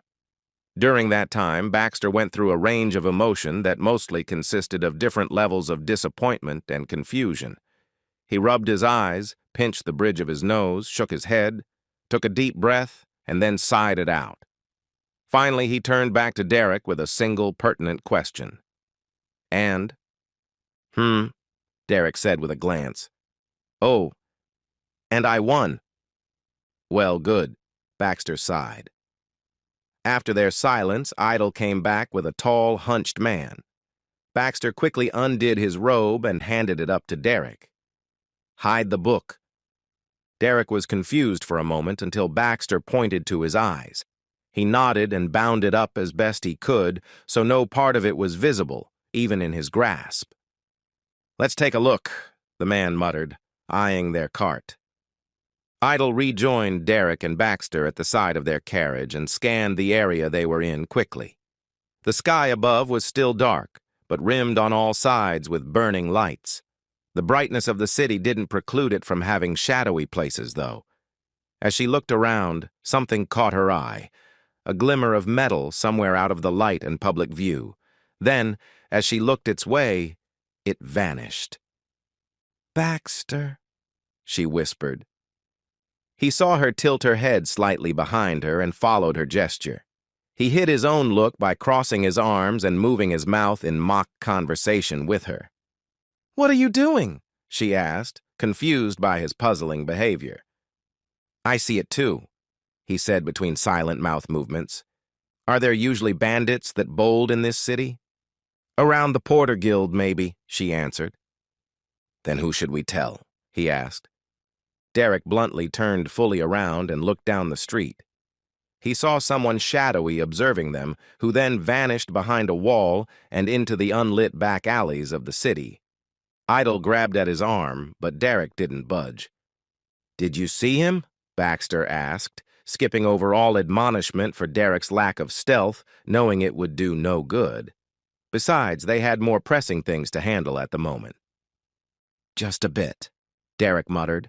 During that time, Baxter went through a range of emotion that mostly consisted of different levels of disappointment and confusion. He rubbed his eyes, pinched the bridge of his nose, shook his head, took a deep breath, and then sighed it out. Finally, he turned back to Derek with a single pertinent question. And? Derek said with a glance. Oh, and I won. Well, good, Baxter sighed. After their silence, Idle came back with a tall, hunched man. Baxter quickly undid his robe and handed it up to Derek. Hide the book. Derek was confused for a moment until Baxter pointed to his eyes. He nodded and bound it up as best he could, so no part of it was visible, even in his grasp. Let's take a look, the man muttered, eyeing their cart. Idle rejoined Derek and Baxter at the side of their carriage and scanned the area they were in quickly. The sky above was still dark, but rimmed on all sides with burning lights. The brightness of the city didn't preclude it from having shadowy places, though. As she looked around, something caught her eye, a glimmer of metal somewhere out of the light and public view. Then, as she looked its way, it vanished. Baxter, she whispered. He saw her tilt her head slightly behind her and followed her gesture. He hid his own look by crossing his arms and moving his mouth in mock conversation with her. What are you doing? She asked, confused by his puzzling behavior. I see it too, he said between silent mouth movements. Are there usually bandits that bold in this city? Around the Porter Guild, maybe, she answered. Then who should we tell? He asked. Derek bluntly turned fully around and looked down the street. He saw someone shadowy observing them, who then vanished behind a wall and into the unlit back alleys of the city. Idle grabbed at his arm, but Derek didn't budge. Did you see him? Baxter asked, skipping over all admonishment for Derek's lack of stealth, knowing it would do no good. Besides, they had more pressing things to handle at the moment. Just a bit, Derek muttered.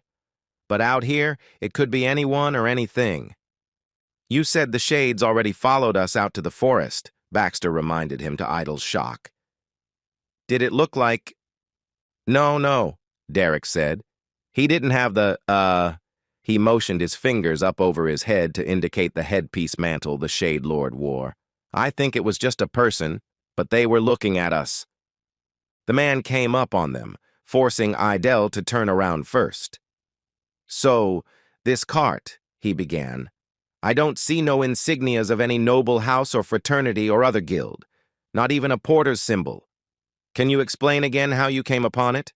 But out here, it could be anyone or anything. You said the shades already followed us out to the forest, Baxter reminded him to Idle's shock. Did it look like... No, Derek said. He didn't have the, He motioned his fingers up over his head to indicate the headpiece mantle the Shade Lord wore. I think it was just a person, but they were looking at us. The man came up on them, forcing Idle to turn around first. So, this cart, he began. I don't see no insignias of any noble house or fraternity or other guild, not even a porter's symbol. Can you explain again how you came upon it?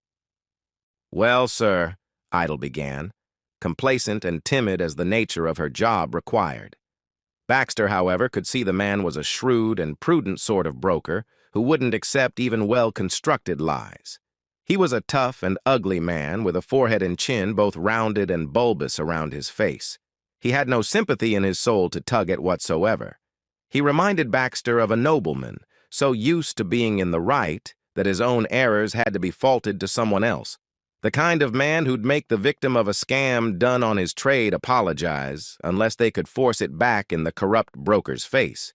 Well, sir, Idle began, complacent and timid as the nature of her job required. Baxter, however, could see the man was a shrewd and prudent sort of broker who wouldn't accept even well-constructed lies. He was a tough and ugly man with a forehead and chin both rounded and bulbous around his face. He had no sympathy in his soul to tug at whatsoever. He reminded Baxter of a nobleman, so used to being in the right that his own errors had to be faulted to someone else. The kind of man who'd make the victim of a scam done on his trade apologize unless they could force it back in the corrupt broker's face.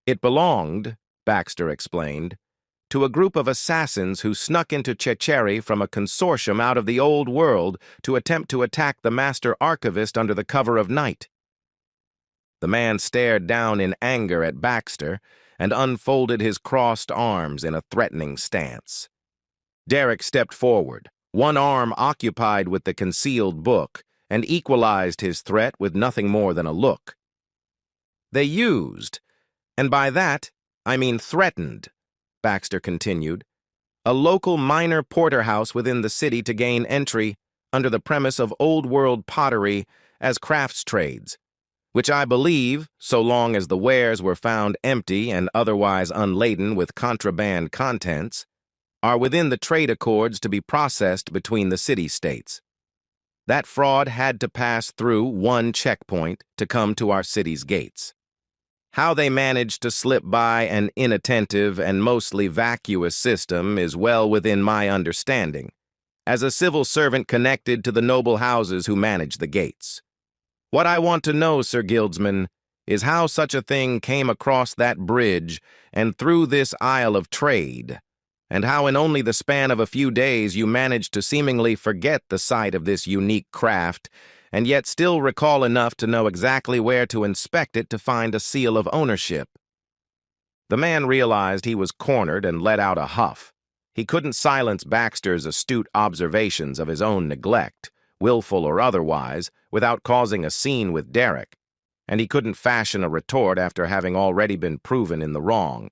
It belonged, Baxter explained, to a group of assassins who snuck into Checheri from a consortium out of the old world to attempt to attack the master archivist under the cover of night. The man stared down in anger at Baxter and unfolded his crossed arms in a threatening stance. Derek stepped forward, one arm occupied with the concealed book, and equalized his threat with nothing more than a look. They used, and by that, I mean threatened, Baxter continued, a local minor porterhouse within the city to gain entry under the premise of old-world pottery as crafts trades, which I believe, so long as the wares were found empty and otherwise unladen with contraband contents, are within the trade accords to be processed between the city-states. That fraud had to pass through one checkpoint to come to our city's gates. How they managed to slip by an inattentive and mostly vacuous system is well within my understanding, as a civil servant connected to the noble houses who manage the gates. What I want to know, Sir Guildsman, is how such a thing came across that bridge and through this Isle of Trade, and how in only the span of a few days you managed to seemingly forget the sight of this unique craft, and yet still recall enough to know exactly where to inspect it to find a seal of ownership. The man realized he was cornered and let out a huff. He couldn't silence Baxter's astute observations of his own neglect, willful or otherwise, without causing a scene with Derek, and he couldn't fashion a retort after having already been proven in the wrong.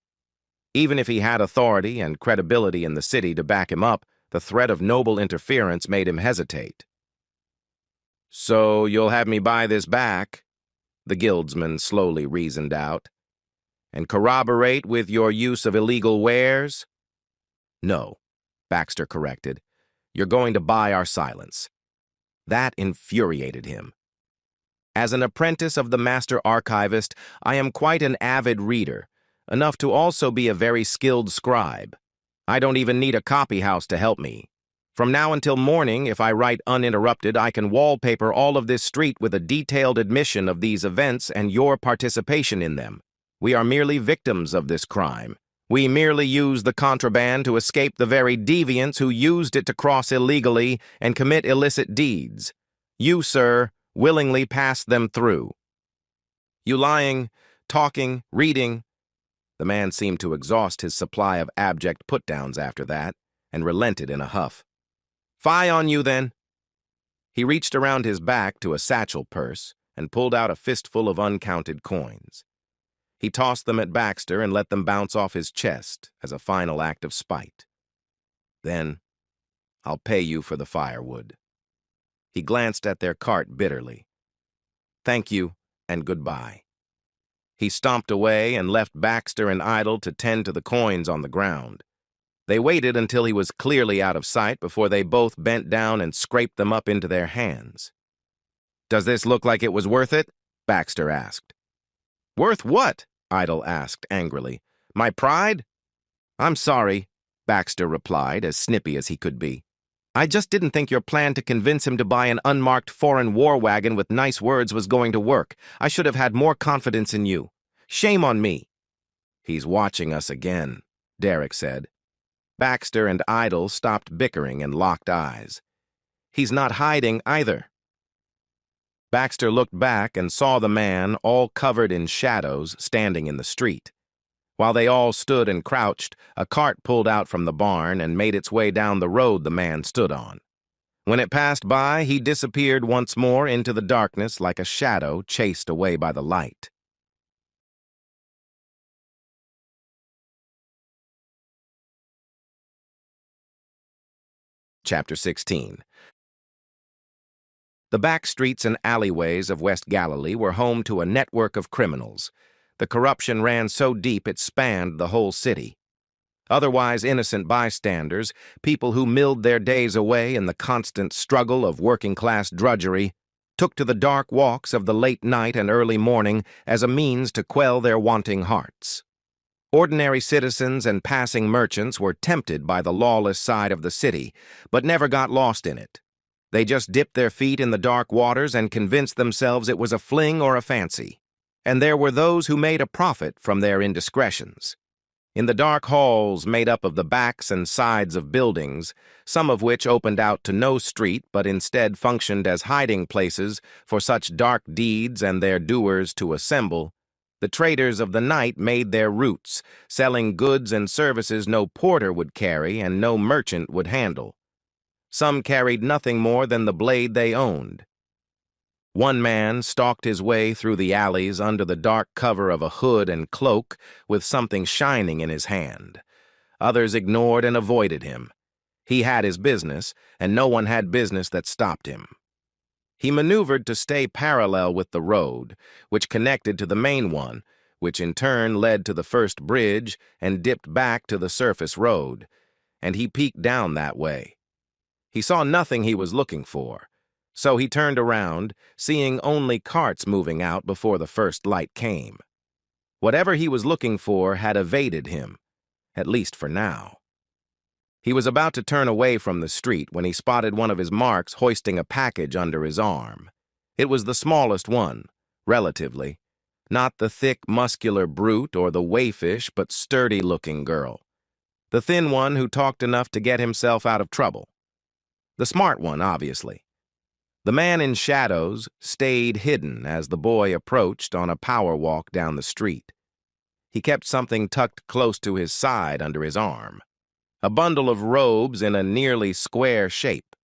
Even if he had authority and credibility in the city to back him up, the threat of noble interference made him hesitate. "So you'll have me buy this back," the guildsman slowly reasoned out, "and corroborate with your use of illegal wares?" "No," Baxter corrected. "You're going to buy our silence." That infuriated him. As an apprentice of the master archivist, I am quite an avid reader, enough to also be a very skilled scribe. I don't even need a copy house to help me. From now until morning, if I write uninterrupted, I can wallpaper all of this street with a detailed admission of these events and your participation in them. We are merely victims of this crime. We merely use the contraband to escape the very deviants who used it to cross illegally and commit illicit deeds. You, sir, willingly passed them through. You lying, talking, reading. The man seemed to exhaust his supply of abject put-downs after that, and relented in a huff. "Fie on you, then." He reached around his back to a satchel purse and pulled out a fistful of uncounted coins. He tossed them at Baxter and let them bounce off his chest as a final act of spite. "Then, I'll pay you for the firewood." He glanced at their cart bitterly. "Thank you, and goodbye." He stomped away and left Baxter and Idle to tend to the coins on the ground. They waited until he was clearly out of sight before they both bent down and scraped them up into their hands. "Does this look like it was worth it?" Baxter asked. "Worth what?" Idle asked angrily. "My pride?" "I'm sorry," Baxter replied, as snippy as he could be. "I just didn't think your plan to convince him to buy an unmarked foreign war wagon with nice words was going to work. I should have had more confidence in you. Shame on me." "He's watching us again," Derek said. Baxter and Idle stopped bickering and locked eyes. "He's not hiding either." Baxter looked back and saw the man, all covered in shadows, standing in the street. While they all stood and crouched, a cart pulled out from the barn and made its way down the road the man stood on. When it passed by, he disappeared once more into the darkness like a shadow chased away by the light. Chapter 16. The back streets and alleyways of West Galilee were home to a network of criminals. The corruption ran so deep it spanned the whole city. Otherwise innocent bystanders, people who milled their days away in the constant struggle of working-class drudgery, took to the dark walks of the late night and early morning as a means to quell their wanting hearts. Ordinary citizens and passing merchants were tempted by the lawless side of the city, but never got lost in it. They just dipped their feet in the dark waters and convinced themselves it was a fling or a fancy. And there were those who made a profit from their indiscretions. In the dark halls made up of the backs and sides of buildings, some of which opened out to no street but instead functioned as hiding places for such dark deeds and their doers to assemble, the traders of the night made their roots, selling goods and services no porter would carry and no merchant would handle. Some carried nothing more than the blade they owned. One man stalked his way through the alleys under the dark cover of a hood and cloak with something shining in his hand. Others ignored and avoided him. He had his business, and no one had business that stopped him. He maneuvered to stay parallel with the road, which connected to the main one, which in turn led to the first bridge and dipped back to the surface road, and he peeked down that way. He saw nothing he was looking for, so he turned around, seeing only carts moving out before the first light came. Whatever he was looking for had evaded him, at least for now. He was about to turn away from the street when he spotted one of his marks hoisting a package under his arm. It was the smallest one, relatively. Not the thick, muscular brute or the wayfish, but sturdy-looking girl. The thin one who talked enough to get himself out of trouble. The smart one, obviously. The man in shadows stayed hidden as the boy approached on a power walk down the street. He kept something tucked close to his side under his arm. A bundle of robes in a nearly square shape.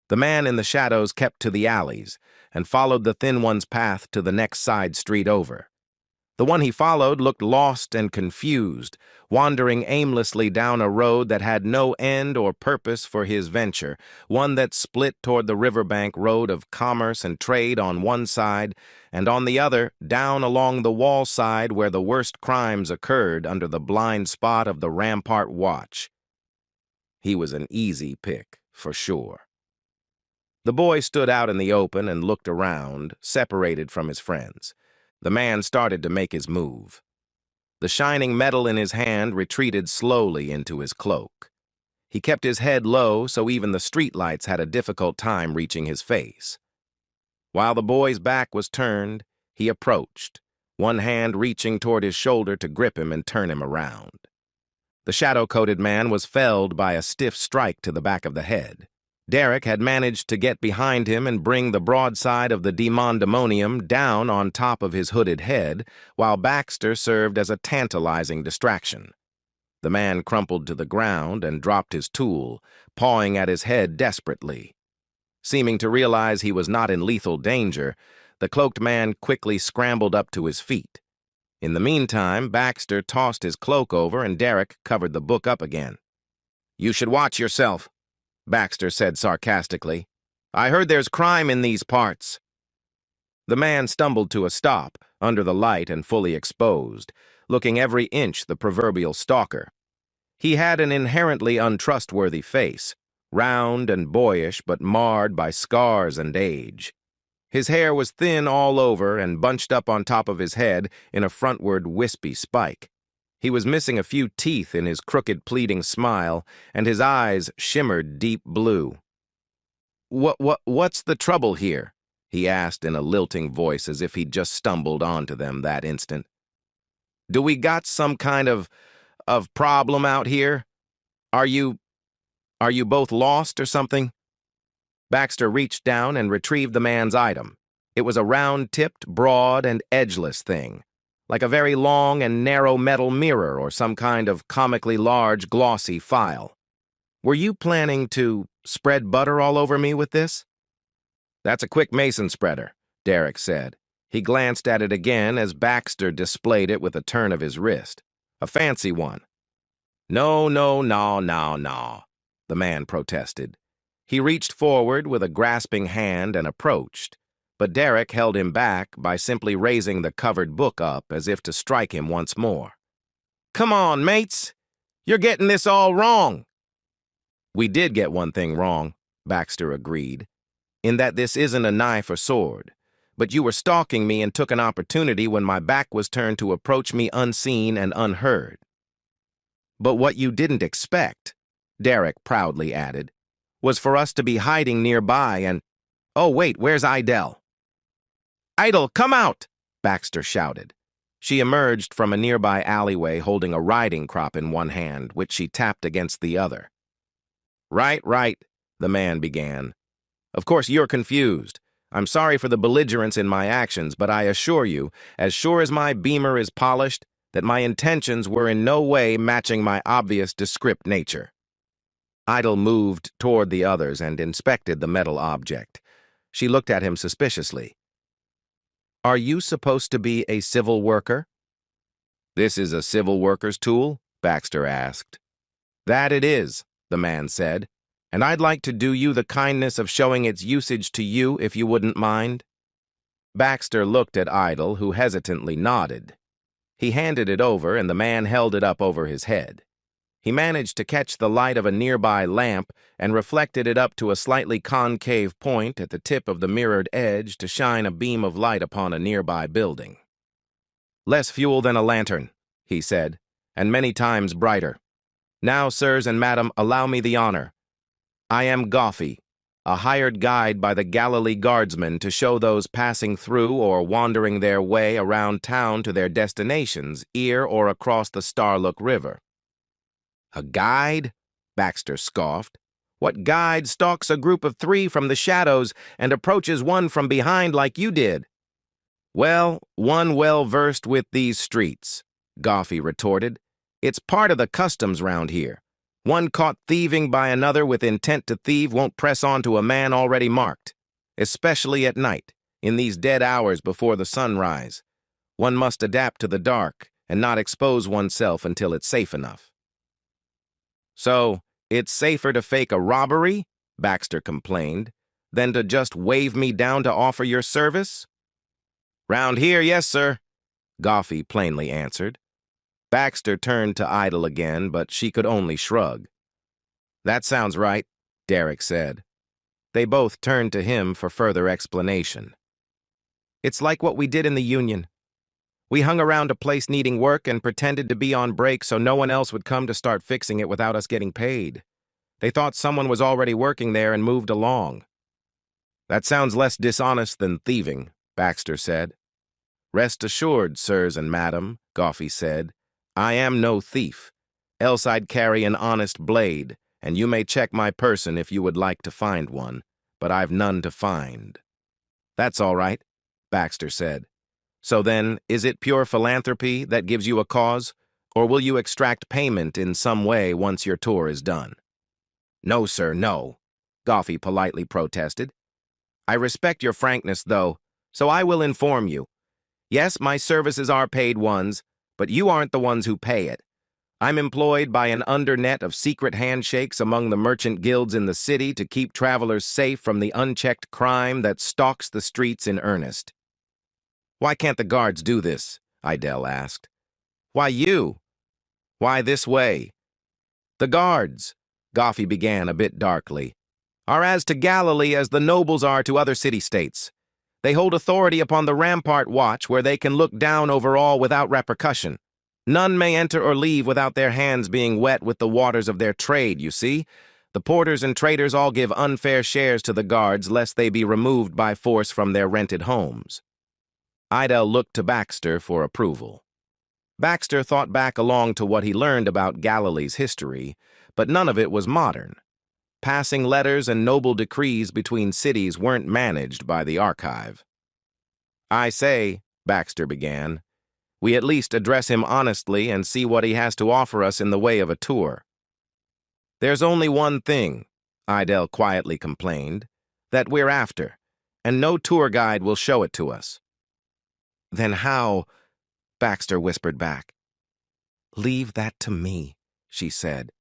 The man in the shadows kept to the alleys and followed the thin one's path to the next side street over. The one he followed looked lost and confused, wandering aimlessly down a road that had no end or purpose for his venture, one that split toward the riverbank road of commerce and trade on one side, and on the other, down along the wall side where the worst crimes occurred under the blind spot of the Rampart Watch. He was an easy pick, for sure. The boy stood out in the open and looked around, separated from his friends. The man started to make his move. The shining metal in his hand retreated slowly into his cloak. He kept his head low so even the streetlights had a difficult time reaching his face. While the boy's back was turned, he approached, one hand reaching toward his shoulder to grip him and turn him around. The shadow-coated man was felled by a stiff strike to the back of the head. Derek had managed to get behind him and bring the broadside of the demondemonium down on top of his hooded head, while Baxter served as a tantalizing distraction. The man crumpled to the ground and dropped his tool, pawing at his head desperately. Seeming to realize he was not in lethal danger, the cloaked man quickly scrambled up to his feet. In the meantime, Baxter tossed his cloak over and Derek covered the book up again. "You should watch yourself," Baxter said sarcastically. "I heard there's crime in these parts." The man stumbled to a stop, under the light and fully exposed, looking every inch the proverbial stalker. He had an inherently untrustworthy face, round and boyish but marred by scars and age. His hair was thin all over and bunched up on top of his head in a frontward wispy spike. He was missing a few teeth in his crooked, pleading smile, and his eyes shimmered deep blue. What's the trouble here?" he asked in a lilting voice as if he'd just stumbled onto them that instant. "Do we got some kind of problem out here? Are you both lost or something?" Baxter reached down and retrieved the man's item. It was a round-tipped, broad, and edgeless thing, like a very long and narrow metal mirror or some kind of comically large, glossy file. "Were you planning to spread butter all over me with this?" "That's a quick mason spreader," Derek said. He glanced at it again as Baxter displayed it with a turn of his wrist. "A fancy one." No, the man protested. He reached forward with a grasping hand and approached, but Derek held him back by simply raising the covered book up as if to strike him once more. "Come on, mates! You're getting this all wrong." "We did get one thing wrong," Baxter agreed, "in that this isn't a knife or sword, but you were stalking me and took an opportunity when my back was turned to approach me unseen and unheard." "But what you didn't expect," Derek proudly added, "was for us to be hiding nearby and— Oh, wait, where's Idell?" "Idle, come out!" Baxter shouted. She emerged from a nearby alleyway holding a riding crop in one hand, which she tapped against the other. Right, the man began. "Of course you're confused. I'm sorry for the belligerence in my actions, but I assure you, as sure as my beamer is polished, that my intentions were in no way matching my obvious descript nature." Idle moved toward the others and inspected the metal object. She looked at him suspiciously. "Are you supposed to be a civil worker?" "This is a civil worker's tool?" Baxter asked. "That it is," the man said. and I'd like to do you the kindness of showing its usage to you if you wouldn't mind." Baxter looked at Idle, who hesitantly nodded. He handed it over, and the man held it up over his head. He managed to catch the light of a nearby lamp and reflected it up to a slightly concave point at the tip of the mirrored edge to shine a beam of light upon a nearby building. "Less fuel than a lantern," he said, "and many times brighter. Now, sirs and madam, allow me the honor. I am Goffey, a hired guide by the Galilee Guardsmen to show those passing through or wandering their way around town to their destinations, ere or across the Starlook River." "A guide?" Baxter scoffed. "What guide stalks a group of 3 from the shadows and approaches one from behind like you did?" "Well, one well-versed with these streets," Goffey retorted. "It's part of the customs round here. One caught thieving by another with intent to thieve won't press on to a man already marked, especially at night, in these dead hours before the sunrise. One must adapt to the dark and not expose oneself until it's safe enough." "So, it's safer to fake a robbery," Baxter complained, "than to just wave me down to offer your service?" "Round here, yes, sir," Goffey plainly answered. Baxter turned to Idle again, but she could only shrug. "That sounds right," Derek said. They both turned to him for further explanation. "It's like what we did in the Union. We hung around a place needing work and pretended to be on break so no one else would come to start fixing it without us getting paid. They thought someone was already working there and moved along." "That sounds less dishonest than thieving," Baxter said. "Rest assured, sirs and madam," Goffey said, "I am no thief, else I'd carry an honest blade, and you may check my person if you would like to find one, but I've none to find." "That's all right," Baxter said. "So then, is it pure philanthropy that gives you a cause, or will you extract payment in some way once your tour is done?" "No, sir, no," Goffey politely protested. "I respect your frankness, though, so I will inform you. Yes, my services are paid ones, but you aren't the ones who pay it. I'm employed by an undernet of secret handshakes among the merchant guilds in the city to keep travelers safe from the unchecked crime that stalks the streets in earnest." "Why can't the guards do this?" Idle asked. "Why you? Why this way?" "The guards," Goffey began a bit darkly, "are as to Galilee as the nobles are to other city-states. They hold authority upon the rampart watch where they can look down over all without repercussion. None may enter or leave without their hands being wet with the waters of their trade, you see. The porters and traders all give unfair shares to the guards lest they be removed by force from their rented homes." Idle looked to Baxter for approval. Baxter thought back along to what he learned about Galilee's history, but none of it was modern. Passing letters and noble decrees between cities weren't managed by the archive. "I say," Baxter began, "we at least address him honestly and see what he has to offer us in the way of a tour." "There's only one thing," Idle quietly complained, "that we're after, and no tour guide will show it to us." "Then how?" Baxter whispered back. "Leave that to me," she said.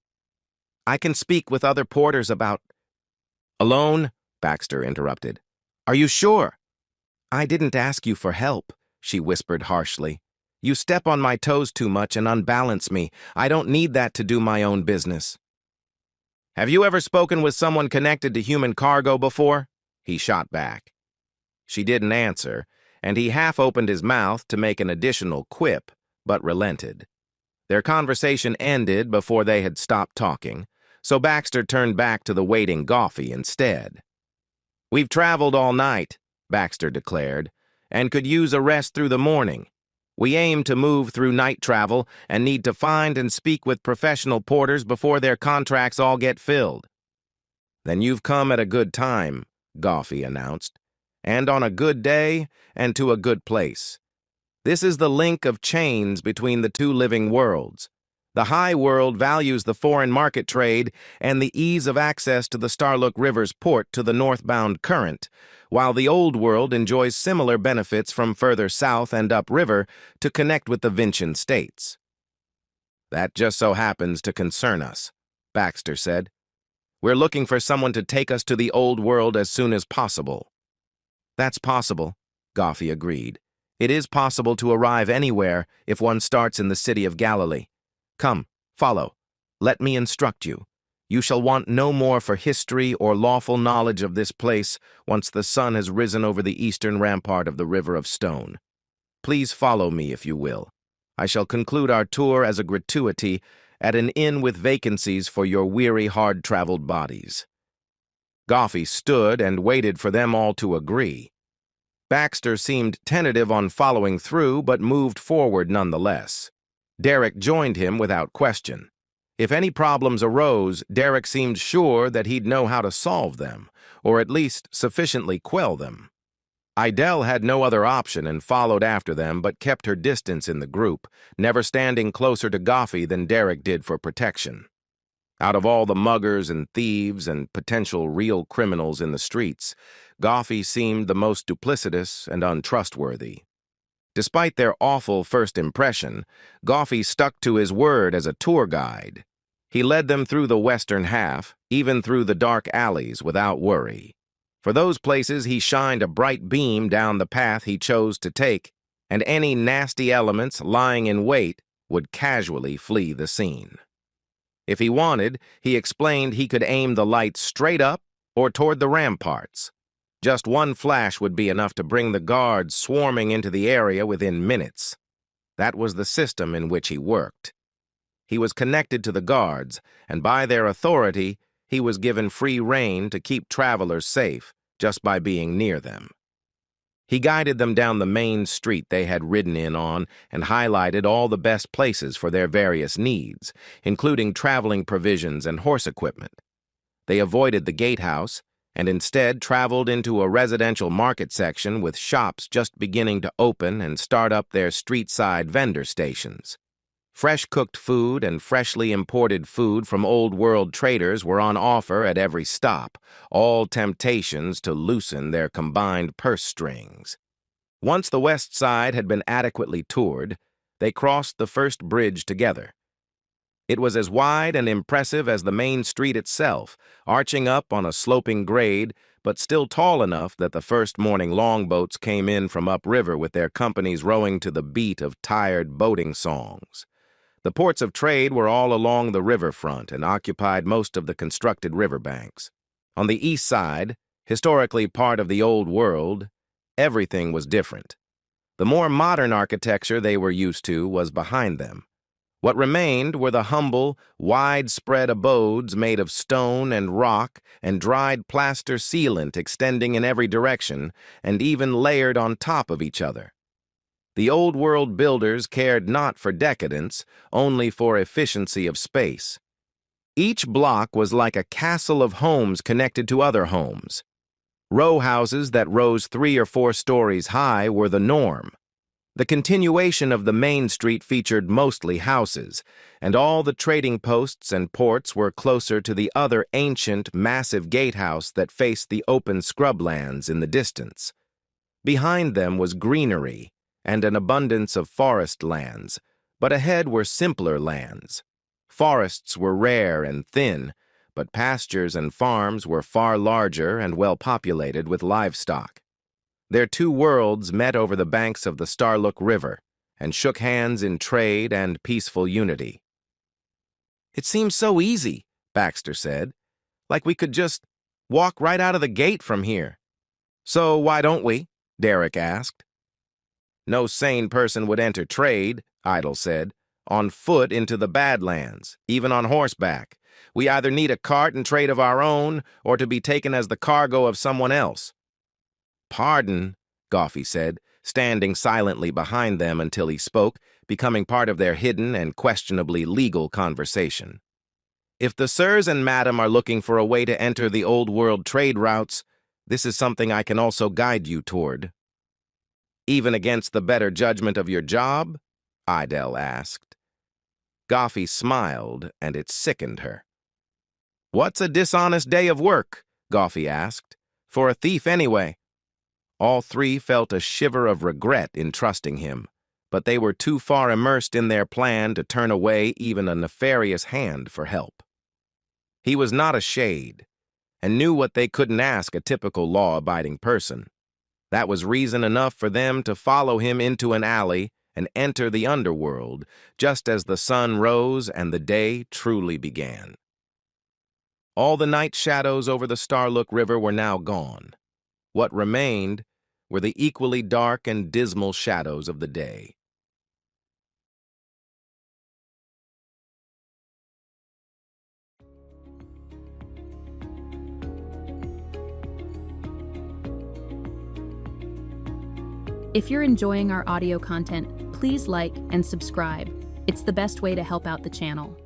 "I can speak with other porters about—" "Alone?" Baxter interrupted. "Are you sure?" "I didn't ask you for help," she whispered harshly. "You step on my toes too much and unbalance me. I don't need that to do my own business." "Have you ever spoken with someone connected to human cargo before?" he shot back. She didn't answer, and he half opened his mouth to make an additional quip, but relented. Their conversation ended before they had stopped talking, so Baxter turned back to the waiting Goffey instead. "We've traveled all night," Baxter declared, "and could use a rest through the morning. We aim to move through night travel and need to find and speak with professional porters before their contracts all get filled." "Then you've come at a good time," Goffey announced, "and on a good day and to a good place. This is the link of chains between the two living worlds. The high world values the foreign market trade and the ease of access to the Starlook River's port to the northbound current, while the old world enjoys similar benefits from further south and upriver to connect with the Vincian states." "That just so happens to concern us," Baxter said. We're looking for someone to take us to the old world as soon as possible." "That's possible," Goffey agreed. "It is possible to arrive anywhere if one starts in the city of Galilee. Come, follow. Let me instruct you. You shall want no more for history or lawful knowledge of this place once the sun has risen over the eastern rampart of the River of Stone. Please follow me if you will. I shall conclude our tour as a gratuity at an inn with vacancies for your weary, hard-traveled bodies." Goffey stood and waited for them all to agree. Baxter seemed tentative on following through, but moved forward nonetheless. Derek joined him without question. If any problems arose, Derek seemed sure that he'd know how to solve them, or at least sufficiently quell them. Idelle had no other option and followed after them, but kept her distance in the group, never standing closer to Goffey than Derek did for protection. Out of all the muggers and thieves and potential real criminals in the streets, Goffey seemed the most duplicitous and untrustworthy. Despite their awful first impression, Goffey stuck to his word as a tour guide. He led them through the western half, even through the dark alleys, without worry. For those places he shined a bright beam down the path he chose to take, and any nasty elements lying in wait would casually flee the scene. If he wanted, he explained he could aim the light straight up or toward the ramparts. Just one flash would be enough to bring the guards swarming into the area within minutes. That was the system in which he worked. He was connected to the guards, and by their authority, he was given free rein to keep travelers safe just by being near them. He guided them down the main street they had ridden in on and highlighted all the best places for their various needs, including traveling provisions and horse equipment. They avoided the gatehouse and instead traveled into a residential market section with shops just beginning to open and start up their street-side vendor stations. Fresh cooked food and freshly imported food from Old World traders were on offer at every stop, all temptations to loosen their combined purse strings. Once the west side had been adequately toured, they crossed the first bridge together. It was as wide and impressive as the main street itself, arching up on a sloping grade, but still tall enough that the first morning longboats came in from upriver with their companies rowing to the beat of tired boating songs. The ports of trade were all along the riverfront and occupied most of the constructed riverbanks. On the east side, historically part of the Old World, everything was different. The more modern architecture they were used to was behind them. What remained were the humble, widespread abodes made of stone and rock and dried plaster sealant extending in every direction and even layered on top of each other. The Old World builders cared not for decadence, only for efficiency of space. Each block was like a castle of homes connected to other homes. Row houses that rose 3 or 4 stories high were the norm. The continuation of the main street featured mostly houses, and all the trading posts and ports were closer to the other ancient, massive gatehouse that faced the open scrublands in the distance. Behind them was greenery and an abundance of forest lands, but ahead were simpler lands. Forests were rare and thin, but pastures and farms were far larger and well-populated with livestock. Their two worlds met over the banks of the Starlook River and shook hands in trade and peaceful unity. "It seems so easy," Baxter said, "like we could just walk right out of the gate from here." "So why don't we?" Derek asked. "No sane person would enter trade," Idle said, "on foot into the Badlands, even on horseback. We either need a cart and trade of our own, or to be taken as the cargo of someone else." "Pardon," Goffey said, standing silently behind them until he spoke, becoming part of their hidden and questionably legal conversation. "If the sirs and madam are looking for a way to enter the Old World trade routes, this is something I can also guide you toward." "Even against the better judgment of your job?" Idelle asked. Goffey smiled, and it sickened her. "What's a dishonest day of work?" Goffey asked. "For a thief, anyway." All three felt a shiver of regret in trusting him, but they were too far immersed in their plan to turn away even a nefarious hand for help. He was not a shade, and knew what they couldn't ask a typical law-abiding person. That was reason enough for them to follow him into an alley and enter the underworld, just as the sun rose and the day truly began. All the night shadows over the Starlook River were now gone. What remained were the equally dark and dismal shadows of the day. If you're enjoying our audio content, please like and subscribe. It's the best way to help out the channel.